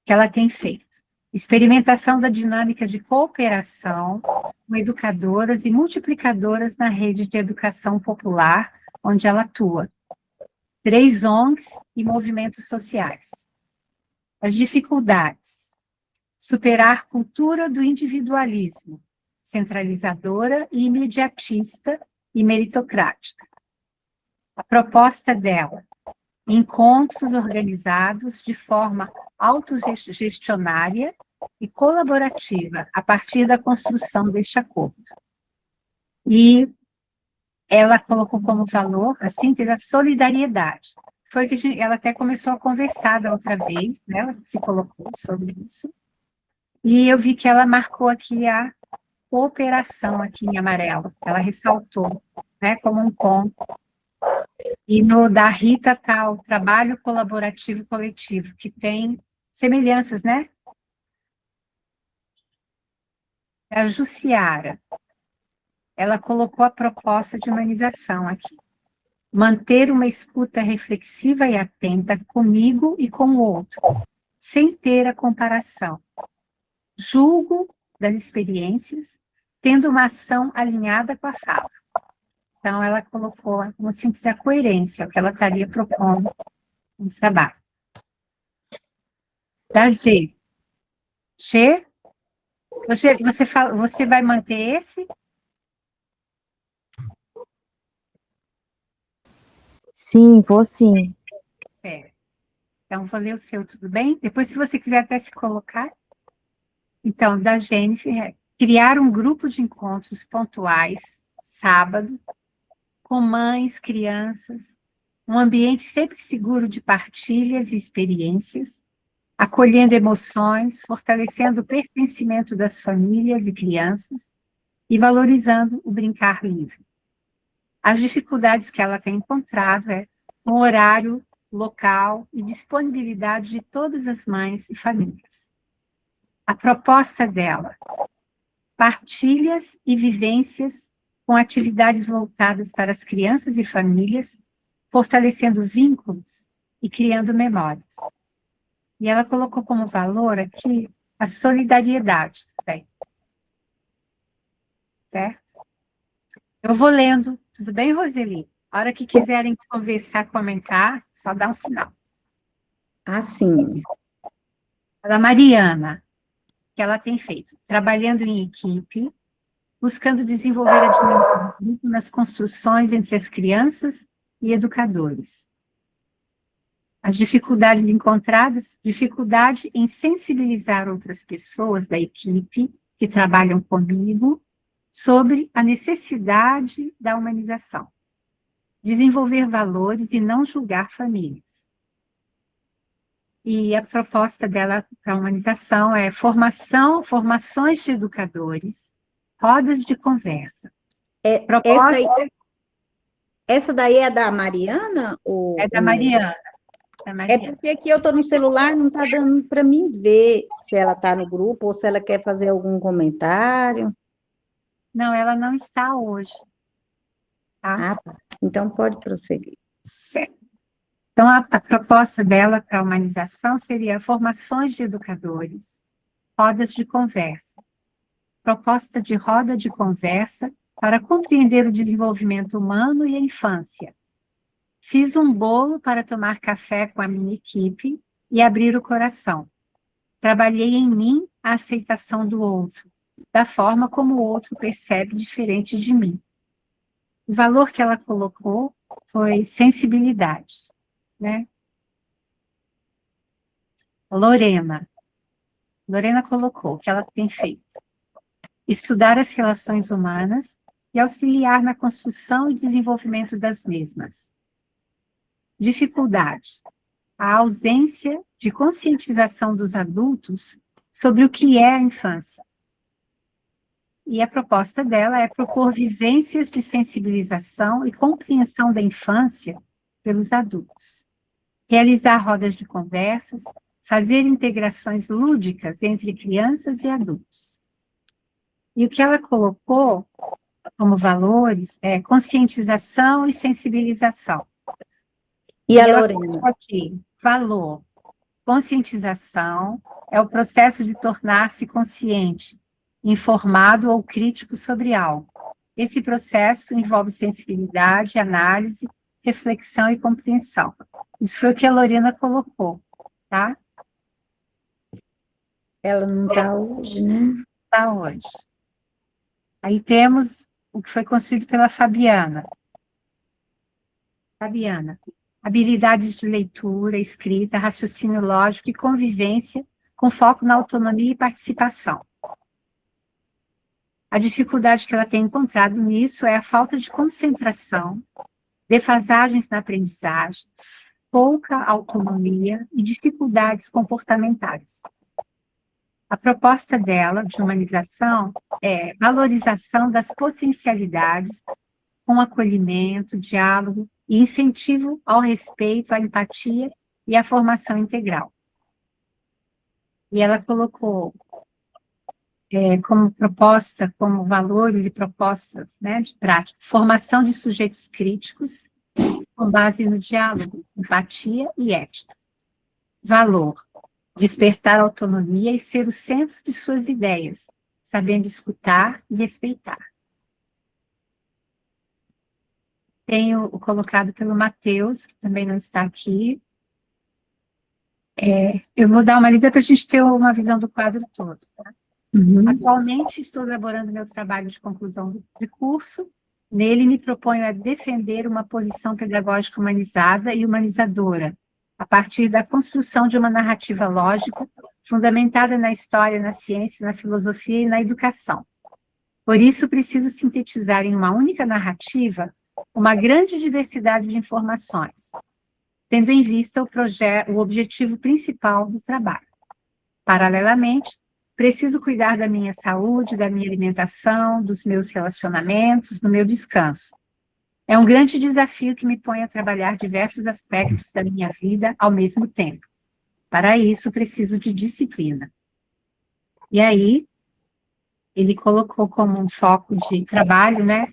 Que ela tem feito. Experimentação da dinâmica de cooperação com educadoras e multiplicadoras na rede de educação popular, onde ela atua. 3 ONGs e movimentos sociais. As dificuldades. Superar cultura do individualismo, centralizadora e imediatista e meritocrática. A proposta dela, encontros organizados de forma autogestionária e colaborativa a partir da construção deste acordo. E ela colocou como valor a síntese da solidariedade. Foi que ela até começou a conversar da outra vez, né? Ela se colocou sobre isso. E eu vi que ela marcou aqui a cooperação aqui em amarelo, ela ressaltou, né, como um ponto. E no da Rita está o trabalho colaborativo coletivo, que tem semelhanças, né? A Jussiara, ela colocou a proposta de humanização aqui. Manter uma escuta reflexiva e atenta comigo e com o outro, sem ter a comparação. Julgo das experiências, tendo uma ação alinhada com a fala. Então, ela colocou como síntese a coerência, o que ela estaria propondo no trabalho. Da G. G, você vai manter esse? Sim, vou sim. Certo. Então, vou ler o seu, tudo bem? Depois, se você quiser até se colocar. Então, da Jennifer, criar um grupo de encontros pontuais, sábado, com mães, crianças, um ambiente sempre seguro de partilhas e experiências, acolhendo emoções, fortalecendo o pertencimento das famílias e crianças e valorizando o brincar livre. As dificuldades que ela tem encontrado é um horário, local e disponibilidade de todas as mães e famílias. A proposta dela, partilhas e vivências com atividades voltadas para as crianças e famílias, fortalecendo vínculos e criando memórias. E ela colocou como valor aqui a solidariedade também. Certo? Eu vou lendo, tudo bem, Roseli? A hora que quiserem conversar, comentar, só dá um sinal. Assim. A da Mariana, que ela tem feito, trabalhando em equipe, buscando desenvolver a dinâmica do grupo nas construções entre as crianças e educadores. As dificuldades encontradas, dificuldade em sensibilizar outras pessoas da equipe que trabalham comigo sobre a necessidade da humanização. Desenvolver valores e não julgar famílias. E a proposta dela para a humanização é formações de educadores, rodas de conversa. Essa daí é da Mariana? É da Mariana. É porque aqui eu estou no celular, não está dando para mim ver se ela está no grupo ou se ela quer fazer algum comentário. Não, ela não está hoje. Tá? Ah, tá. Então pode prosseguir. Certo. Então, a proposta dela para a humanização seria formações de educadores, rodas de conversa. Proposta de roda de conversa para compreender o desenvolvimento humano e a infância. Fiz um bolo para tomar café com a minha equipe e abrir o coração. Trabalhei em mim a aceitação do outro, da forma como o outro percebe diferente de mim. O valor que ela colocou foi sensibilidade, né? Lorena colocou o que ela tem feito. Estudar as relações humanas e auxiliar na construção e desenvolvimento das mesmas. Dificuldade. A ausência de conscientização dos adultos sobre o que é a infância. E a proposta dela é propor vivências de sensibilização e compreensão da infância pelos adultos. Realizar rodas de conversas, fazer integrações lúdicas entre crianças e adultos. E o que ela colocou como valores é conscientização e sensibilização. E a ela Lorena? colocou aqui, valor, conscientização é o processo de tornar-se consciente, informado ou crítico sobre algo. Esse processo envolve sensibilidade, análise, reflexão e compreensão. Isso foi o que a Lorena colocou, tá? Ela não está hoje, né? Está hoje. Aí temos o que foi construído pela Fabiana. Fabiana, habilidades de leitura, escrita, raciocínio lógico e convivência com foco na autonomia e participação. A dificuldade que ela tem encontrado nisso é a falta de concentração, defasagens na aprendizagem, pouca autonomia e dificuldades comportamentais. A proposta dela, de humanização, é valorização das potencialidades com acolhimento, diálogo e incentivo ao respeito, à empatia e à formação integral. E ela colocou como proposta, como valores e propostas, né, de prática, formação de sujeitos críticos, com base no diálogo, empatia e ética. Valor, despertar autonomia e ser o centro de suas ideias, sabendo escutar e respeitar. Tenho o colocado pelo Matheus, que também não está aqui. Eu vou dar uma lida para a gente ter uma visão do quadro todo, tá? Atualmente, estou elaborando meu trabalho de conclusão de curso. Nele, me proponho a defender uma posição pedagógica humanizada e humanizadora, a partir da construção de uma narrativa lógica, fundamentada na história, na ciência, na filosofia e na educação. Por isso, preciso sintetizar em uma única narrativa uma grande diversidade de informações, tendo em vista o objetivo principal do trabalho. Paralelamente, preciso cuidar da minha saúde, da minha alimentação, dos meus relacionamentos, do meu descanso. É um grande desafio que me põe a trabalhar diversos aspectos da minha vida ao mesmo tempo. Para isso, preciso de disciplina. E aí, ele colocou como um foco de trabalho, né,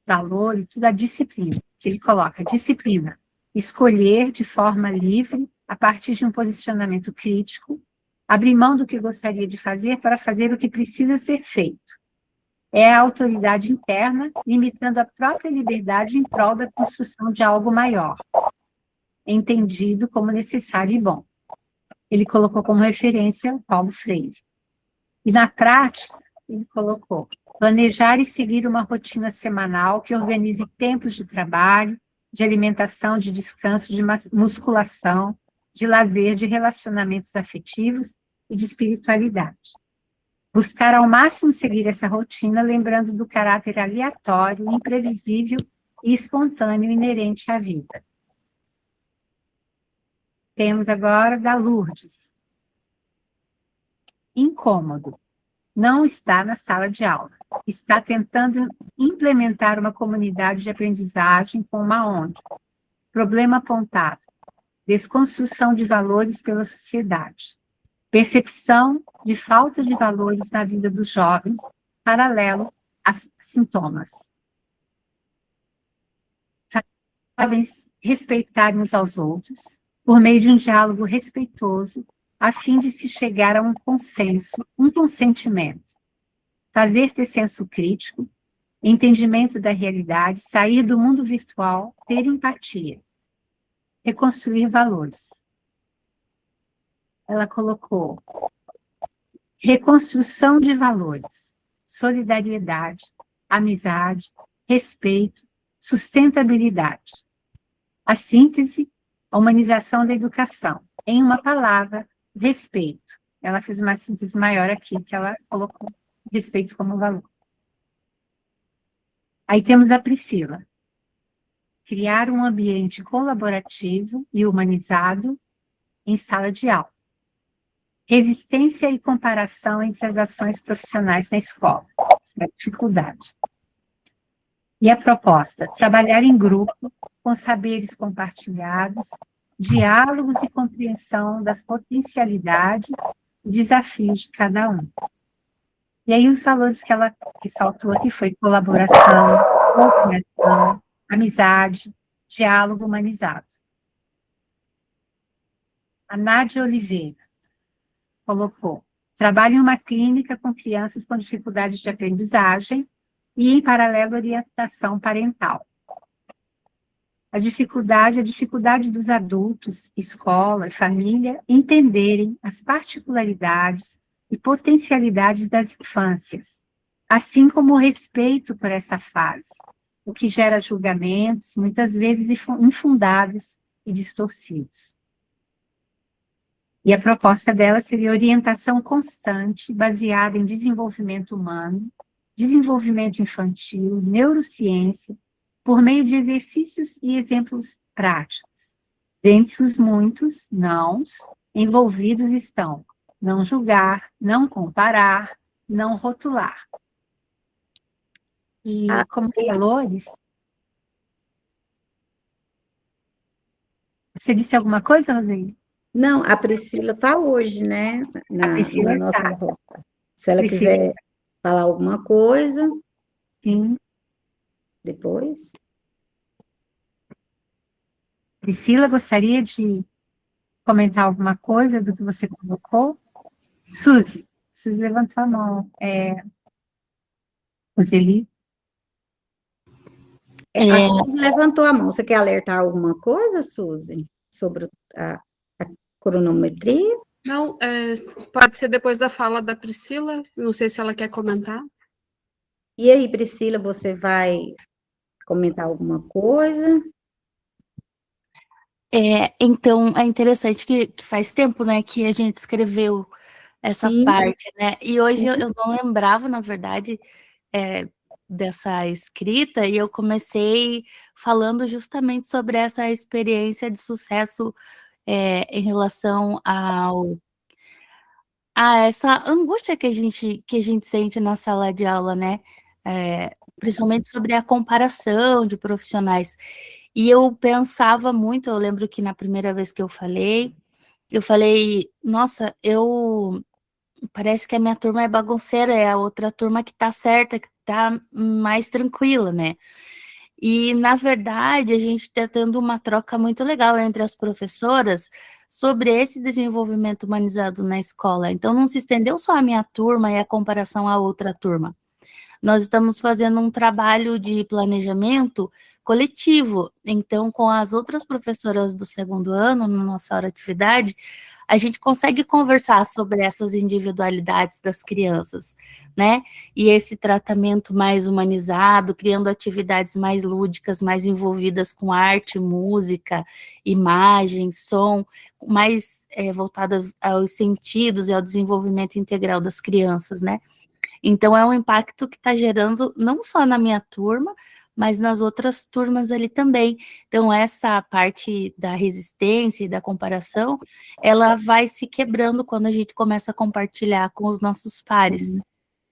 valor e tudo, a disciplina. Que ele coloca, disciplina, escolher de forma livre, a partir de um posicionamento crítico, abrir mão do que gostaria de fazer para fazer o que precisa ser feito. É a autoridade interna, limitando a própria liberdade em prol da construção de algo maior, entendido como necessário e bom. Ele colocou como referência Paulo Freire. E na prática, ele colocou planejar e seguir uma rotina semanal que organize tempos de trabalho, de alimentação, de descanso, de musculação, de lazer, de relacionamentos afetivos e de espiritualidade. Buscar ao máximo seguir essa rotina, lembrando do caráter aleatório, imprevisível e espontâneo inerente à vida. Temos agora da Lourdes. Incômodo. Não está na sala de aula. Está tentando implementar uma comunidade de aprendizagem com uma ONG. Problema apontado. Desconstrução de valores pela sociedade. Percepção de falta de valores na vida dos jovens, paralelo a sintomas. Jovens respeitarem uns aos outros, por meio de um diálogo respeitoso, a fim de se chegar a um consenso, um consentimento. Fazer ter senso crítico, entendimento da realidade, sair do mundo virtual, ter empatia. Reconstruir valores. Ela colocou reconstrução de valores, solidariedade, amizade, respeito, sustentabilidade. A síntese, a humanização da educação. Em uma palavra, respeito. Ela fez uma síntese maior aqui, que ela colocou respeito como valor. Aí temos a Priscila. Criar um ambiente colaborativo e humanizado em sala de aula. Resistência e comparação entre as ações profissionais na escola. Essa é a dificuldade. E a proposta? Trabalhar em grupo, com saberes compartilhados, diálogos e compreensão das potencialidades e desafios de cada um. E aí os valores que ela ressaltou aqui foi colaboração, cooperação, amizade, diálogo humanizado. A Nádia Oliveira colocou: trabalho em uma clínica com crianças com dificuldades de aprendizagem e, em paralelo, orientação parental. A dificuldade dos adultos, escola e família entenderem as particularidades e potencialidades das infâncias, assim como o respeito por essa fase, o que gera julgamentos, muitas vezes infundados e distorcidos. E a proposta dela seria orientação constante, baseada em desenvolvimento humano, desenvolvimento infantil, neurociência, por meio de exercícios e exemplos práticos. Dentre os muitos nãos envolvidos estão não julgar, não comparar, não rotular. E como valores... Você disse alguma coisa, Roseli? Não, a Priscila está hoje, né? A Priscila na nossa está. roda. Se ela Priscila. quiser falar alguma coisa, Sim. depois. Priscila, gostaria de comentar alguma coisa do que você colocou? Suzy levantou a mão. Roseli? A Suzy levantou a mão. Você quer alertar alguma coisa, Suzy, sobre a cronometria? Não, pode ser depois da fala da Priscila, não sei se ela quer comentar. E aí, Priscila, você vai comentar alguma coisa? Então, é interessante que faz tempo, né, que a gente escreveu essa Sim. parte, né? E hoje eu não lembrava, na verdade, dessa escrita, e eu comecei falando justamente sobre essa experiência de sucesso em relação a essa angústia que a gente sente na sala de aula, né? Principalmente sobre a comparação de profissionais. E eu pensava muito, eu lembro que na primeira vez que eu falei, nossa, parece que a minha turma é bagunceira, é a outra turma que tá certa, que tá mais tranquila, né? E, na verdade, a gente está tendo uma troca muito legal entre as professoras sobre esse desenvolvimento humanizado na escola. Então, não se estendeu só a minha turma e a comparação à outra turma. Nós estamos fazendo um trabalho de planejamento coletivo. Então, com as outras professoras do segundo ano, na nossa hora de atividade, a gente consegue conversar sobre essas individualidades das crianças, né? E esse tratamento mais humanizado, criando atividades mais lúdicas, mais envolvidas com arte, música, imagem, som, mais voltadas aos sentidos e ao desenvolvimento integral das crianças, né? Então, é um impacto que está gerando não só na minha turma, mas nas outras turmas ali também. Então, essa parte da resistência e da comparação, ela vai se quebrando quando a gente começa a compartilhar com os nossos pares.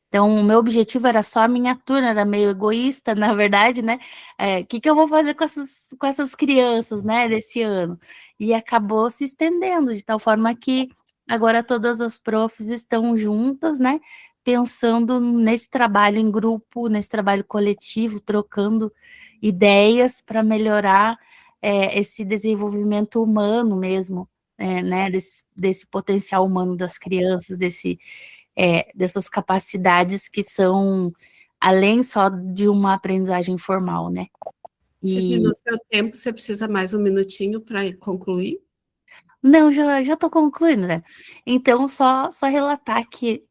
Então, o meu objetivo era só a minha turma, era meio egoísta, na verdade, né? O que eu vou fazer com essas crianças, né, desse ano? E acabou se estendendo, de tal forma que agora todas as profs estão juntas, né? Pensando nesse trabalho em grupo, nesse trabalho coletivo, trocando ideias para melhorar esse desenvolvimento humano mesmo, né, desse potencial humano das crianças, dessas capacidades que são além só de uma aprendizagem formal, né? E no seu tempo, você precisa mais um minutinho para concluir? Não, já estou concluindo, né? Então, só relatar que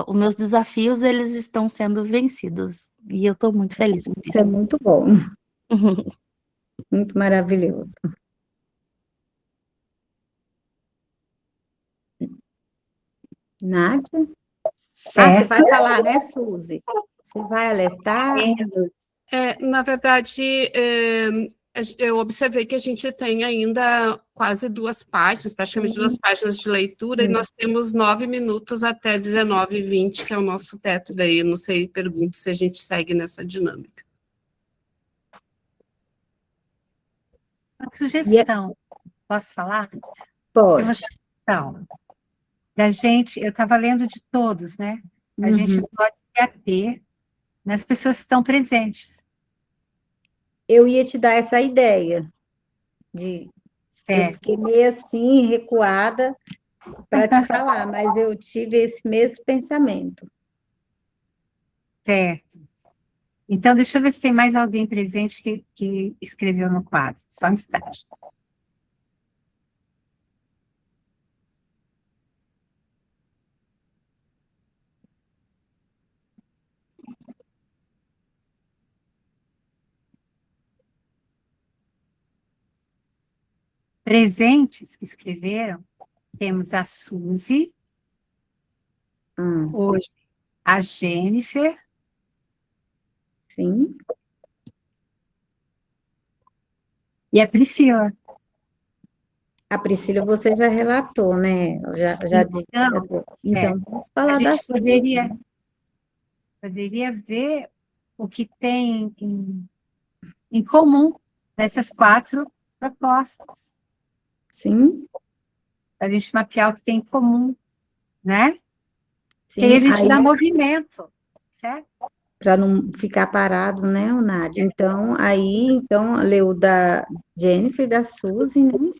os meus desafios, eles estão sendo vencidos, e eu estou muito feliz por Isso é muito bom. Muito maravilhoso. Nádia? Você Certo? vai falar, né, Suzy? Você vai alertar? Na verdade, eu observei que a gente tem ainda quase 2 páginas, praticamente 2 páginas de leitura, e nós temos 9 minutos até 19h20, que é o nosso teto. Daí, eu não sei, pergunto se a gente segue nessa dinâmica. Uma sugestão, posso falar? Tem Pode. uma sugestão da gente, eu estava lendo de todos, né? A gente pode se ater nas pessoas que estão presentes. Eu ia te dar essa ideia eu Certo. fiquei meio assim, recuada para te falar, mas eu tive esse mesmo pensamento. Certo. Então, deixa eu ver se tem mais alguém presente que escreveu no quadro. Só um instante. Presentes que escreveram, temos a Suzy, hoje a Jennifer, sim, e a Priscila. A Priscila você já relatou, né? Já disse. Então, vamos falar a gente da poderia ver o que tem em comum nessas 4 propostas. Sim. Para a gente mapear o que tem em comum, né? Sim, Que aí a gente aí- dá movimento, certo? para não ficar parado, né, o Nádia? Então, leu da Jennifer e da Suzy, né?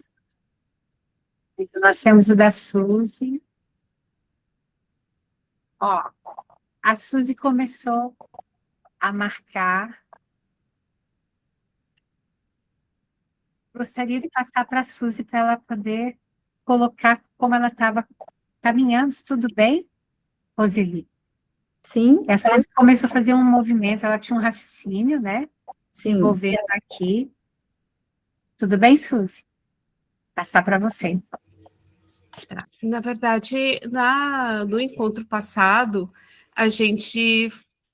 Então, nós temos o da Suzy. Ó, a Suzy começou a marcar. Gostaria de passar para a Suzy para ela poder colocar como ela estava caminhando. Tudo bem, Roseli? Sim. A Suzy começou a fazer um movimento, ela tinha um raciocínio, né? Se Sim. envolvendo aqui. Tudo bem, Suzy? Passar para você, então. Tá. Na verdade, no encontro passado, a gente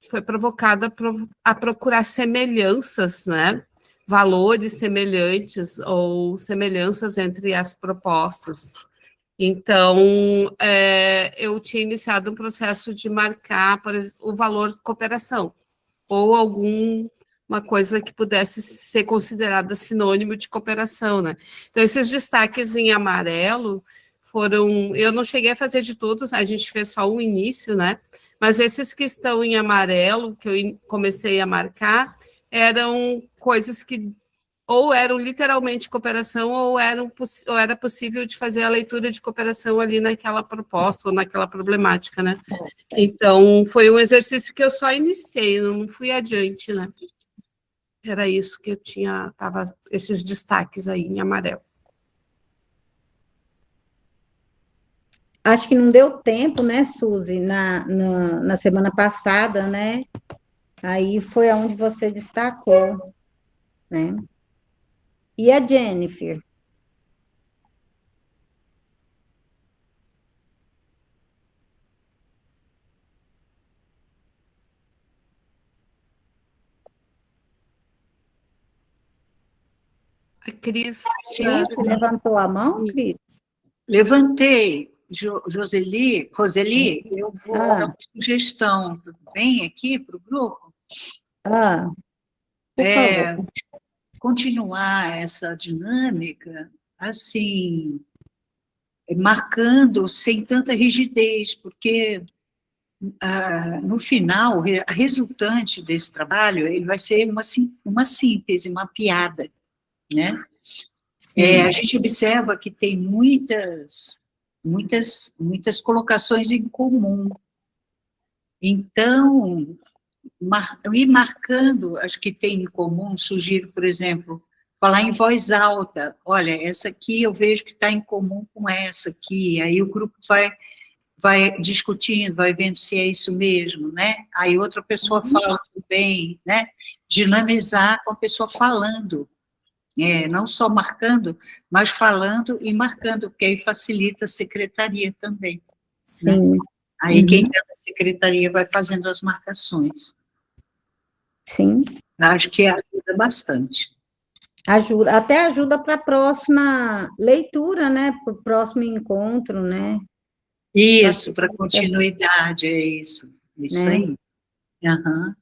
foi provocada a procurar semelhanças, né? Valores semelhantes ou semelhanças entre as propostas. Então, eu tinha iniciado um processo de marcar, por exemplo, o valor cooperação, ou alguma coisa que pudesse ser considerada sinônimo de cooperação, né? Então, esses destaques em amarelo foram, eu não cheguei a fazer de todos, a gente fez só um início, né? Mas esses que estão em amarelo, que eu comecei a marcar, eram coisas que ou eram literalmente cooperação, ou era possível de fazer a leitura de cooperação ali naquela proposta, ou naquela problemática, né? Então, foi um exercício que eu só iniciei, não fui adiante, né? Era isso que eu tinha, esses destaques aí em amarelo. Acho que não deu tempo, né, Suzy, na semana passada, né? Aí foi onde você destacou, né? E a Jennifer? A Cris... Cris, levantou a mão, Cris? Levantei. Roseli, eu vou dar uma sugestão, tudo bem, aqui para o grupo? Por favor. Continuar essa dinâmica, assim, marcando sem tanta rigidez, porque no final, a resultante desse trabalho, ele vai ser uma síntese, uma piada, né? A gente observa que tem muitas colocações em comum. Então, ir marcando as que tem em comum, sugiro, por exemplo, falar em voz alta. Olha, essa aqui eu vejo que está em comum com essa aqui. Aí o grupo vai discutindo, vai vendo se é isso mesmo, né? Aí outra pessoa fala também, né? dinamizar com a pessoa falando, não só marcando, mas falando e marcando, porque aí facilita a secretaria também. Sim. Né? Aí quem Uhum. está na secretaria vai fazendo as marcações. Sim. Acho que ajuda bastante. Ajuda, até ajuda para a próxima leitura, né? Para o próximo encontro, né? Isso, para continuidade, é isso. Isso Né? aí. Aham.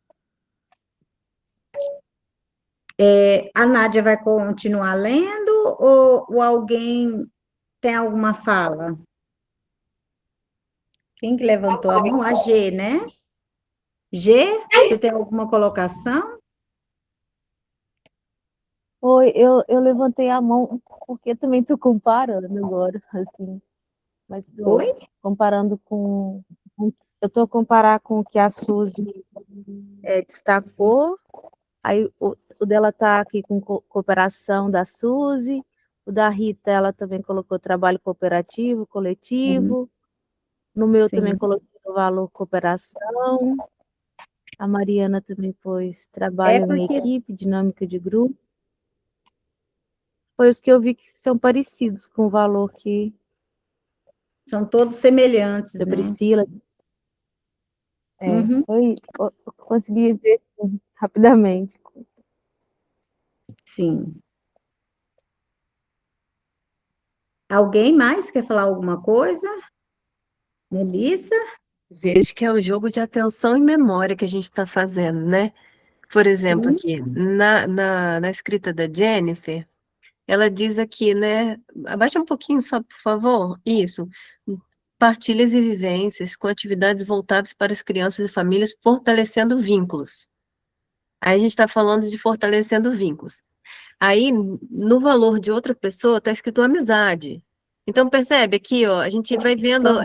A Nádia vai continuar lendo ou alguém tem alguma fala? Quem que levantou a mão? A G, né? G, você tem alguma colocação? Oi, eu levantei a mão porque também estou comparando agora, assim, mas estou Oi? comparando eu estou a comparar com o que a Suzy destacou, aí o dela está aqui com cooperação da Suzy, o da Rita, ela também colocou trabalho cooperativo, coletivo, no meu Sim. também coloquei o valor cooperação, a Mariana também pôs trabalho em porque equipe, dinâmica de grupo. Foi os que eu vi que são parecidos com o valor que são todos semelhantes, da né? Priscila. Uhum. Eu consegui ver assim, rapidamente. Sim. Alguém mais quer falar alguma coisa? Melissa? Vejo que é o jogo de atenção e memória que a gente está fazendo, né? Por exemplo, Sim. aqui, na escrita da Jennifer, ela diz aqui, né? Abaixa um pouquinho só, por favor. Isso. Partilhas e vivências com atividades voltadas para as crianças e famílias, fortalecendo vínculos. Aí a gente está falando de fortalecendo vínculos. Aí, no valor de outra pessoa, está escrito amizade. Então, percebe aqui, ó, a gente vai vendo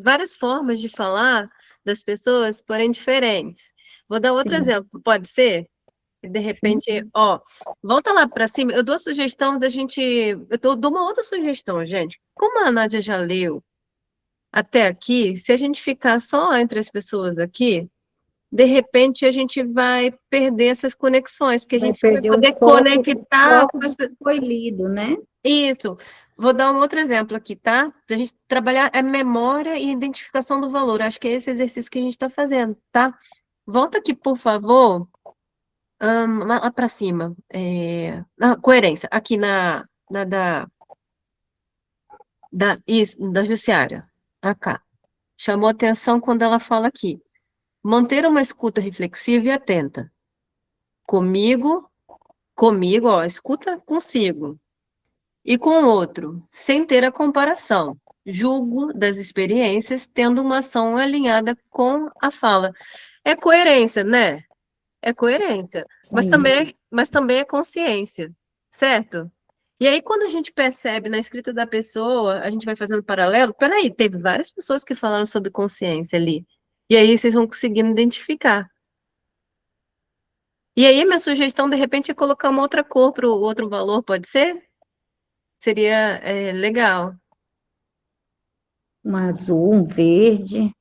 várias formas de falar das pessoas, porém diferentes. Vou dar outro Sim. exemplo, pode ser? De repente, ó, volta lá para cima. Eu dou a sugestão da gente. Dou uma outra sugestão, gente. Como a Nádia já leu até aqui, se a gente ficar só entre as pessoas aqui, de repente a gente vai perder essas conexões, porque a Vai gente só vai perder poder o conectar foco com as do que pessoas. foi lido, né? Isso. Vou dar um outro exemplo aqui, tá? Para a gente trabalhar a memória e identificação do valor. Acho que é esse exercício que a gente está fazendo, tá? Volta aqui, por favor. Lá para cima, na coerência, aqui da Jussiara, cá. Chamou atenção quando ela fala aqui. Manter uma escuta reflexiva e atenta. Comigo, ó, escuta consigo. E com o outro, sem ter a comparação. Julgo das experiências, tendo uma ação alinhada com a fala. É coerência, né? É coerência, mas também é consciência, certo? E aí, quando a gente percebe na escrita da pessoa, a gente vai fazendo paralelo, peraí, teve várias pessoas que falaram sobre consciência ali. E aí vocês vão conseguindo identificar. E aí, minha sugestão, de repente, é colocar uma outra cor para o outro valor, pode ser? Seria legal. Um azul, um verde.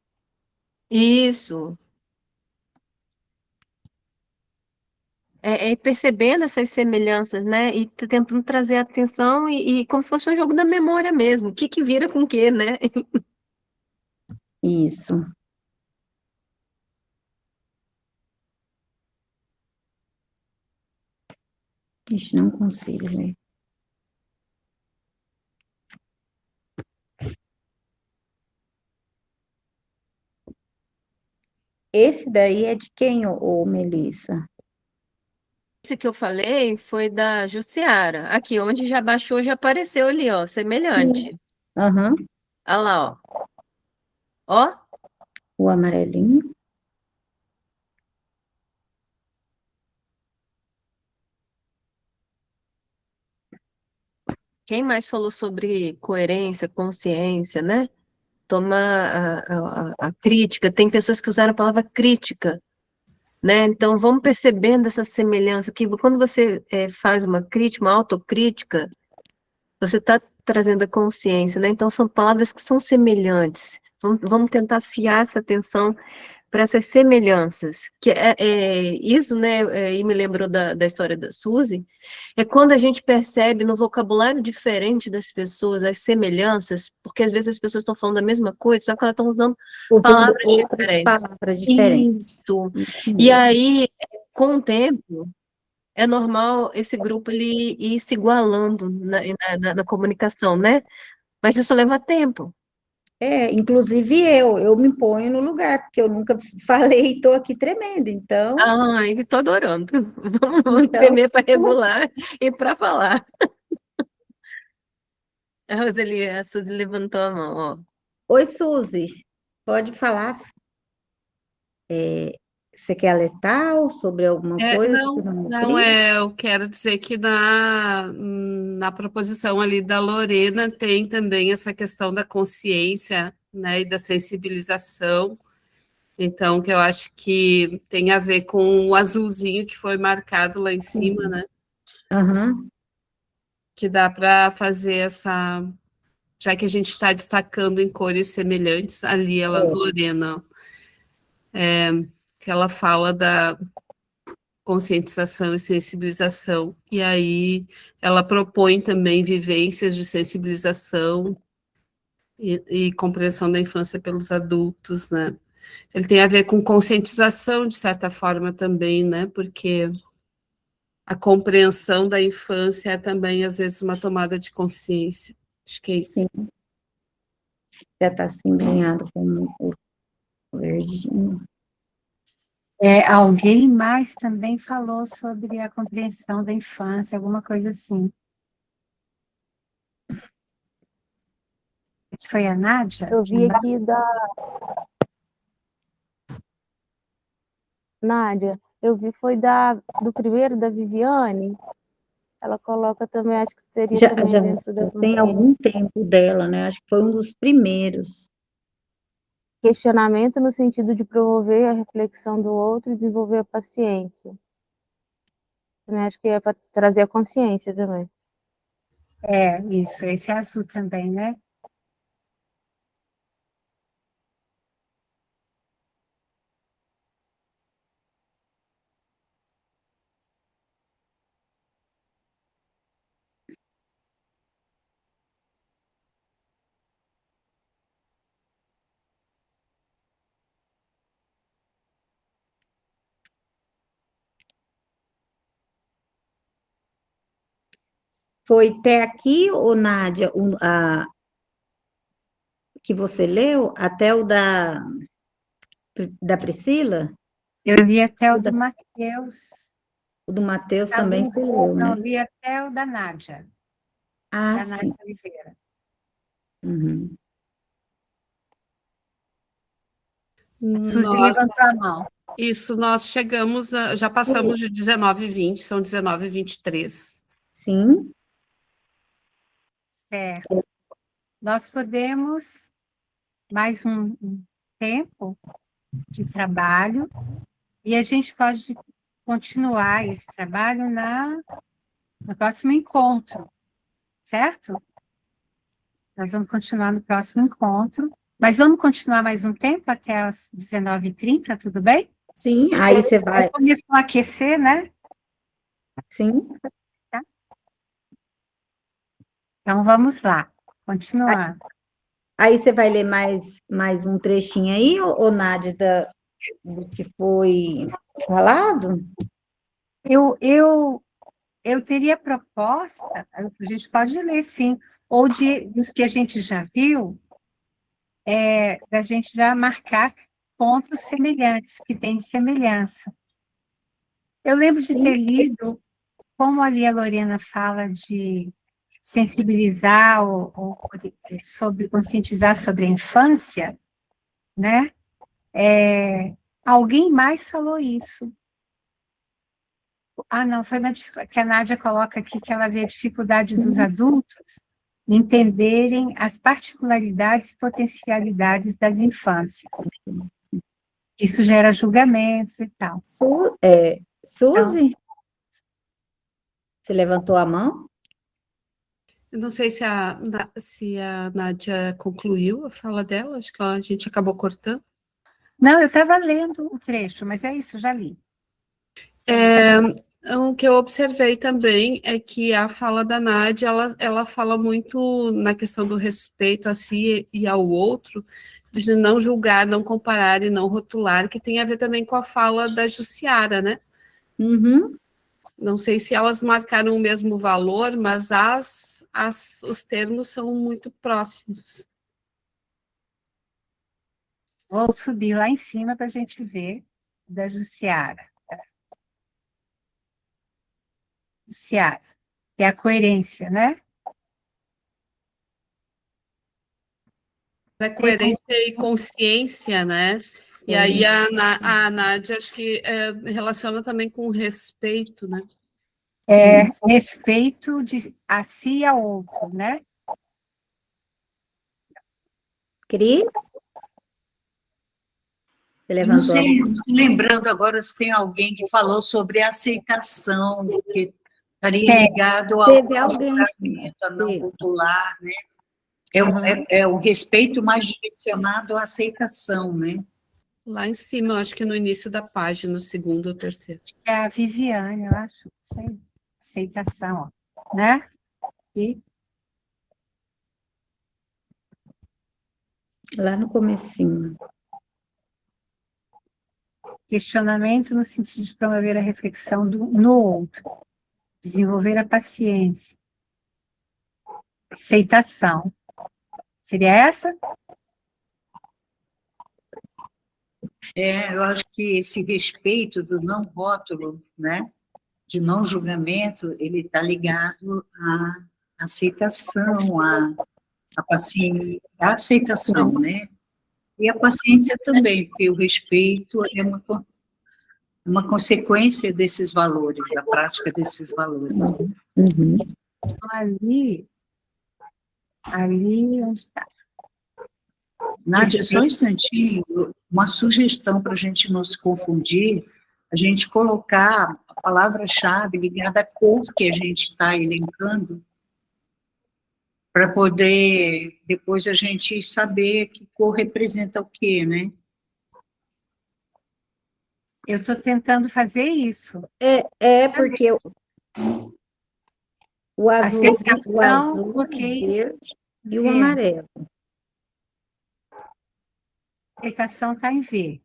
Isso. Percebendo essas semelhanças, né? E tentando trazer atenção e como se fosse um jogo da memória mesmo. O que vira com o que, né? Isso. Ixi, não consigo ver. Esse daí é de quem, ô Melissa? Esse que eu falei foi da Jussiara. Aqui, onde já baixou, já apareceu ali, ó, semelhante. Sim. Aham. Olha lá, ó. Ó, O amarelinho. quem mais falou sobre coerência, consciência, né? Tomar a crítica. Tem pessoas que usaram a palavra crítica, né? Então, vamos percebendo essa semelhança, que quando você faz uma crítica, uma autocrítica, você está trazendo a consciência, né? Então, são palavras que são semelhantes. Vamos tentar afiar essa atenção para essas semelhanças, que isso, né, e me lembrou da história da Suzy, é quando a gente percebe no vocabulário diferente das pessoas as semelhanças, porque às vezes as pessoas estão falando a mesma coisa, só que elas estão usando Usando palavras outras diferentes. palavras diferentes. Isso. Isso E mesmo. aí, com o tempo, é normal esse grupo ele ir se igualando na comunicação, né? Mas isso leva tempo. Inclusive eu me ponho no lugar, porque eu nunca falei e estou aqui tremendo, então, Ai, estou adorando. Vamos então, tremer para regular e para falar. A Suzy levantou a mão, ó. oi, Suzy, pode falar? Você quer alertar ou sobre alguma coisa que você não Não, nutria? eu quero dizer que na proposição ali da Lorena tem também essa questão da consciência, né, e da sensibilização. Então, que eu acho que tem a ver com o azulzinho que foi marcado lá em cima, né? Aham, Que dá para fazer essa. Já que a gente está destacando em cores semelhantes, ali ela, Lorena, que ela fala da conscientização e sensibilização, e aí ela propõe também vivências de sensibilização e compreensão da infância pelos adultos, né? Ele tem a ver com conscientização, de certa forma, também, né? Porque a compreensão da infância é também, às vezes, uma tomada de consciência. Acho que é isso. sim, já está embrenhado com o verdinho. Alguém mais também falou sobre a compreensão da infância, alguma coisa assim. Isso foi a Nádia? Eu vi aqui Nádia, eu vi foi do primeiro, da Viviane. Ela coloca também, acho que seria Já também dentro da tem consciência. algum tempo dela, né? Acho que foi um dos primeiros. Questionamento no sentido de promover a reflexão do outro e desenvolver a paciência. Também acho que é para trazer a consciência também. Isso, esse é azul também, né? Foi até aqui, ô Nádia, que você leu, até o da Priscila? Eu li até o O do Mateus. do Mateus Tá, também você leu, não, né? li até o da Nádia. Ah, Da Nádia sim. Oliveira. Uhum. Suzy Nós, levantou a mão. isso, nós chegamos, já passamos de 19h20, são 19h23. Sim, Certo. Nós podemos mais um tempo de trabalho e a gente pode continuar esse trabalho no próximo encontro, certo? Nós vamos continuar no próximo encontro, mas vamos continuar mais um tempo até as 19h30, tudo bem? sim, aí você vai, Começou a aquecer, né? sim, Então vamos lá, continuando. aí você vai ler mais um trechinho aí, ô Nádia, do que foi falado? Eu teria proposta, a gente pode ler, sim, ou dos que a gente já viu, da gente já marcar pontos semelhantes, que tem de semelhança. Eu lembro de ter lido, como ali a Lorena fala de sensibilizar ou sobre conscientizar sobre a infância, né? Alguém mais falou isso. Ah, não, foi que a Nádia coloca aqui que ela vê a dificuldade dos adultos em entenderem as particularidades e potencialidades das infâncias. Isso gera julgamentos e tal. Suzy? Você levantou a mão? Eu não sei se a Nádia concluiu a fala dela, acho que a gente acabou cortando. Não, eu estava lendo o trecho, mas é isso, já li. O que eu observei também é que a fala da Nádia, ela fala muito na questão do respeito a si e ao outro, de não julgar, não comparar e não rotular, que tem a ver também com a fala da Jussiara, né? Uhum. Não sei se elas marcaram o mesmo valor, mas os termos são muito próximos. Vou subir lá em cima para a gente ver da Jussiara. Jussiara, que é a coerência, né? É coerência e consciência, né? E aí a Nádia, acho que relaciona também com respeito, né? Respeito a si e ao outro, né? Cris? Você Eu não levantou a sei, mão? não estou lembrando agora se tem alguém que falou sobre aceitação, que estaria ligado ao Teve alguém. julgamento, a não Teve. rotular, né? Aham. É o respeito mais direcionado à aceitação, né? Lá em cima, eu acho que no início da página, no segundo ou terceiro. É a Viviane, eu acho. Não sei. Aceitação, ó, né? E Lá no comecinho. questionamento no sentido de promover a reflexão no outro, desenvolver a paciência, aceitação. Seria essa? Eu acho que esse respeito do não rótulo, né? De não julgamento, ele está ligado à aceitação, à paciência, à aceitação, né? E a paciência também, porque o respeito é uma consequência desses valores, da prática desses valores. Uhum. Ali onde está? Nádia, só um instantinho, uma sugestão para a gente não se confundir, a gente colocar a palavra-chave ligada à cor que a gente está elencando, para poder depois a gente saber que cor representa o quê, né? Eu estou tentando fazer isso. Porque o azul, Aceitação, o ok. verde e o Verde. amarelo. Aceitação está em verde.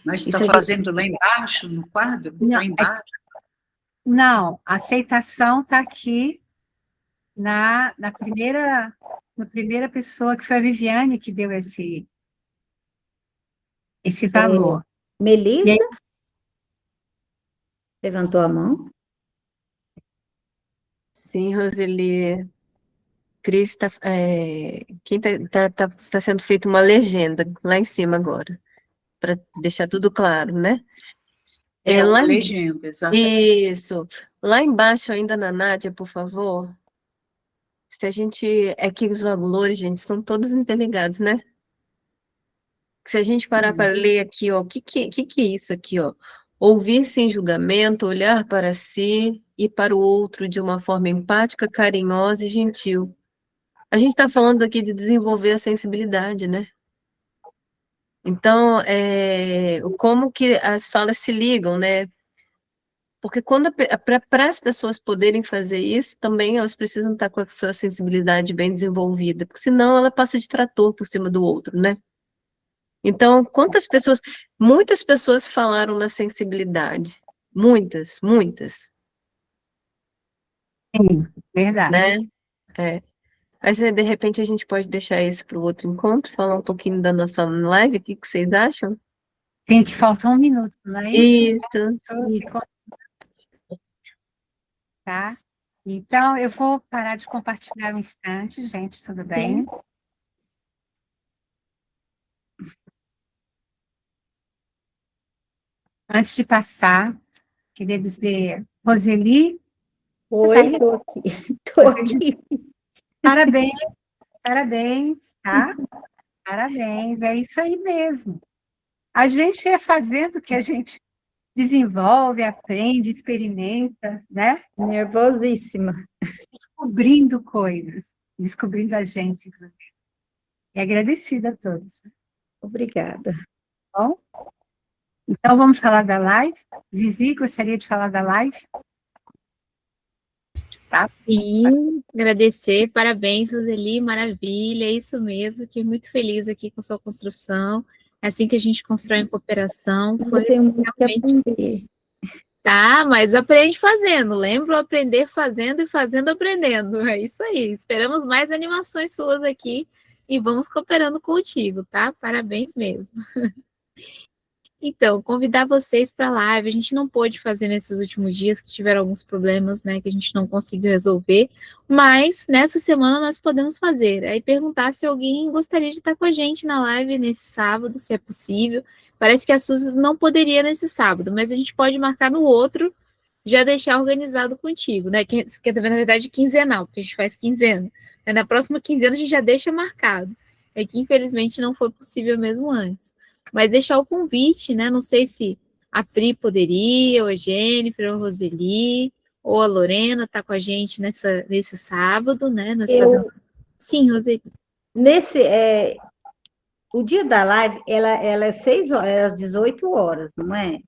Mas Isso está é de- fazendo lá embaixo, no quadro? Não, Lá embaixo? Não, a aceitação está aqui na primeira pessoa, que foi a Viviane que deu esse valor. Melissa? E aí- Levantou a mão? Sim, Roseli. Cris, quem tá sendo feita uma legenda lá em cima agora, para deixar tudo claro, né? Uma Lá legenda, exatamente. Isso. Lá embaixo, ainda na Nádia, por favor. Se a gente. É que os valores, gente, estão todos interligados, né? Se a gente parar para ler aqui, ó, o que é isso aqui, ó? Ouvir sem julgamento, olhar para si e para o outro de uma forma empática, carinhosa e gentil. A gente está falando aqui de desenvolver a sensibilidade, né? Então, como que as falas se ligam, né? Porque para as pessoas poderem fazer isso, também elas precisam estar com a sua sensibilidade bem desenvolvida, porque senão ela passa de trator por cima do outro, né? Então, muitas pessoas falaram na sensibilidade, muitas, Sim, verdade. né? Mas de repente a gente pode deixar isso para o outro encontro, falar um pouquinho da nossa live, o que vocês acham? Tem que faltar um minuto, não é isso? Tá? Então, eu vou parar de compartilhar um instante, gente, tudo bem? Antes de passar, queria dizer, Roseli, Oi, tô aqui. Tô aqui. Parabéns, tá? Parabéns, é isso aí mesmo. A gente é fazendo o que a gente desenvolve, aprende, experimenta, né? Nervosíssima. Descobrindo coisas, descobrindo a gente. E agradecida a todos. Obrigada. Bom, então vamos falar da live. Zizi, gostaria de falar da live? Tá? Sim, agradecer, parabéns, Roseli, maravilha, é isso mesmo, fiquei muito feliz aqui com sua construção, é assim que a gente constrói em cooperação, Eu foi tenho muito que realmente... aprender. Tá, mas aprende fazendo, lembra aprender fazendo e fazendo aprendendo, é isso aí, esperamos mais animações suas aqui e vamos cooperando contigo, tá? Parabéns mesmo. Então, convidar vocês para a live, a gente não pôde fazer nesses últimos dias, que tiveram alguns problemas, né, que a gente não conseguiu resolver, mas nessa semana nós podemos fazer. Aí perguntar se alguém gostaria de estar com a gente na live nesse sábado, se é possível. Parece que a Suzy não poderia nesse sábado, mas a gente pode marcar no outro, já deixar organizado contigo, né, que é na verdade quinzenal, porque a gente faz quinzena. Aí, na próxima quinzena a gente já deixa marcado. É que infelizmente não foi possível mesmo antes. Mas deixar o convite, né? Não sei se a Pri poderia, ou a Jennifer, ou a Roseli, ou a Lorena tá com a gente nesse sábado, né? Nós fazemos... Sim, Roseli. O dia da live, ela é 6 horas, é às 18 horas, não é?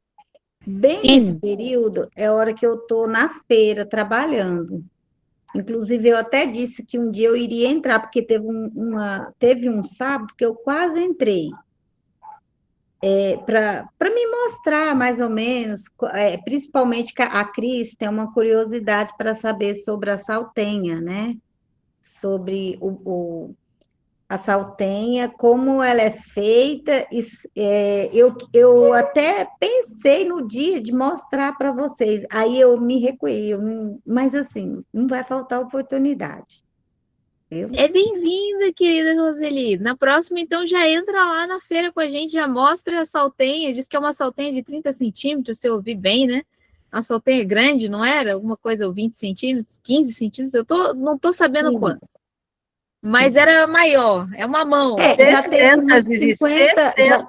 Bem Sim. nesse período é a hora que eu estou na feira trabalhando. Inclusive, eu até disse que um dia eu iria entrar, porque teve um sábado que eu quase entrei. Para me mostrar mais ou menos, principalmente que a Cris tem uma curiosidade para saber sobre a saltenha, né? Sobre a saltenha, como ela é feita. Eu até pensei no dia de mostrar para vocês, aí eu me recuei, mas assim, não vai faltar oportunidade. É bem-vinda, querida Roseli. Na próxima, então, já entra lá na feira com a gente, já mostra a saltenha, diz que é uma saltenha de 30 centímetros, se eu ouvi bem, né? A saltenha é grande, não era? Alguma coisa, ou 20 centímetros, 15 centímetros, não estou sabendo Sim. quanto. Mas era maior, é uma mão. Já teve uma de 50, 60. já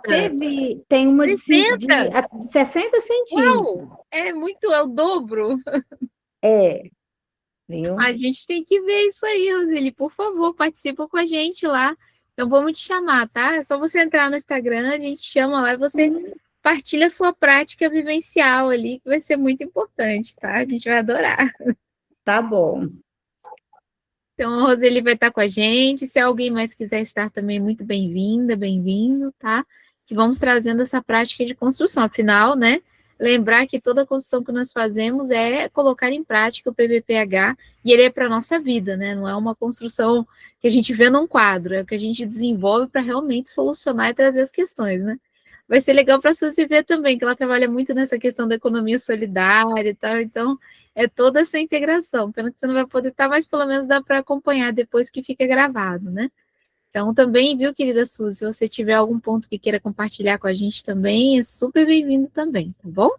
tem uma de 60? 60 centímetros. Uau, é o dobro. Viu? A gente tem que ver isso aí, Roseli, por favor, participa com a gente lá. Então vamos te chamar, tá? É só você entrar no Instagram, a gente chama lá e você partilha a sua prática vivencial ali, que vai ser muito importante, tá? A gente vai adorar. Tá bom. Então, a Roseli vai estar com a gente. Se alguém mais quiser estar também, muito bem-vinda, bem-vindo, tá? Que vamos trazendo essa prática de construção. Afinal, né? Lembrar que toda construção que nós fazemos é colocar em prática o PVPH e ele é para a nossa vida, né? Não é uma construção que a gente vê num quadro, é o que a gente desenvolve para realmente solucionar e trazer as questões, né? Vai ser legal para a Suzy ver também, que ela trabalha muito nessa questão da economia solidária e tal, então é toda essa integração. Pena que você não vai poder estar, mas pelo menos dá para acompanhar depois que fica gravado, né? Então, também, viu, querida Suzy, se você tiver algum ponto que queira compartilhar com a gente também, é super bem-vindo também, tá bom?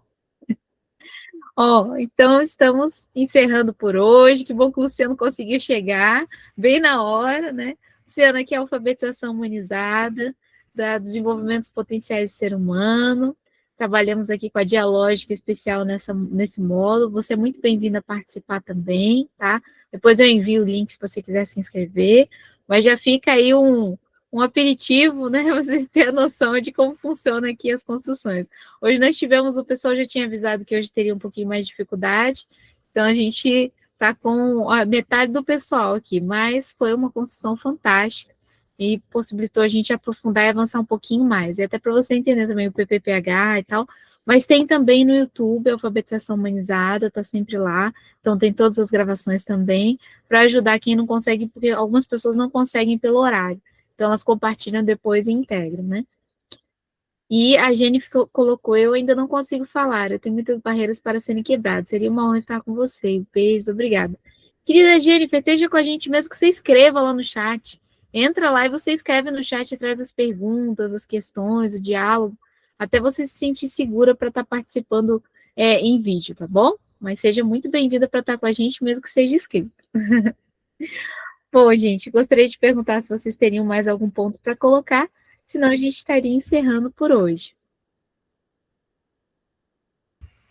Então estamos encerrando por hoje. Que bom que o Luciano conseguiu chegar bem na hora, né? Luciano, aqui é a alfabetização humanizada, dos desenvolvimentos potenciais do ser humano. Trabalhamos aqui com a dialógica especial nesse módulo. Você é muito bem-vindo a participar também, tá? Depois eu envio o link se você quiser se inscrever. Mas já fica aí um aperitivo, né? Você ter a noção de como funciona aqui as construções. Hoje nós tivemos, o pessoal já tinha avisado que hoje teria um pouquinho mais de dificuldade, então a gente está com a metade do pessoal aqui, mas foi uma construção fantástica e possibilitou a gente aprofundar e avançar um pouquinho mais. E até para você entender também o PPPH e tal, mas tem também no YouTube a alfabetização humanizada, está sempre lá, então tem todas as gravações também, para ajudar quem não consegue, porque algumas pessoas não conseguem pelo horário. Então, elas compartilham depois e integram, né? E a Jennifer colocou, eu ainda não consigo falar, eu tenho muitas barreiras para serem quebradas. Seria uma honra estar com vocês. Beijos, obrigada. Querida Jennifer, esteja com a gente mesmo, que você escreva lá no chat. Entra lá e você escreve no chat atrás das perguntas, as questões, o diálogo, até você se sentir segura para estar participando em vídeo, tá bom? Mas seja muito bem-vinda para estar com a gente, mesmo que seja escrito. Bom, gente, gostaria de perguntar se vocês teriam mais algum ponto para colocar, senão a gente estaria encerrando por hoje.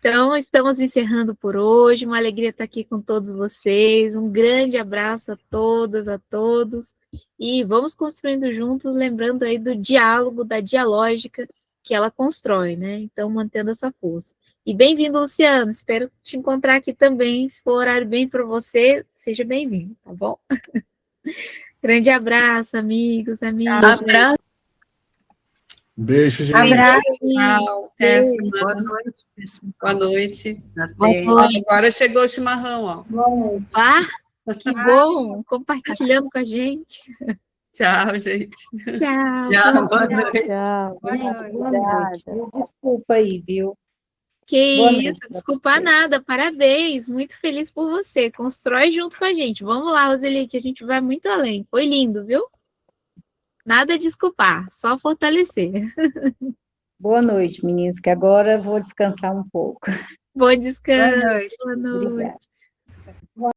Então, estamos encerrando por hoje. Uma alegria estar aqui com todos vocês. Um grande abraço a todas, a todos. E vamos construindo juntos, lembrando aí do diálogo, da dialógica que ela constrói, né? Então, mantendo essa força. E bem-vindo, Luciano. Espero te encontrar aqui também. Se for horário bem para você, seja bem-vindo, tá bom? Grande abraço, amigos, amigas. Abraço. Beijo, gente. Abraço. Tchau. Até a Boa semana. noite, pessoal. Boa noite. Até. Ó, agora chegou o chimarrão, ó. Ah, que bom! Compartilhando com a gente. Tchau, gente. Tchau. Tchau, boa noite. Tchau. Boa noite, boa Obrigada. noite. Desculpa aí, viu? Que Boa noite isso, pra desculpa vocês. nada, parabéns, muito feliz por você. Constrói junto com a gente. Vamos lá, Roseli, que a gente vai muito além. Foi lindo, viu? Nada a desculpar, só fortalecer. Boa noite, meninas, que agora eu vou descansar um pouco. Bom descanso. Boa noite. Boa noite. Obrigada.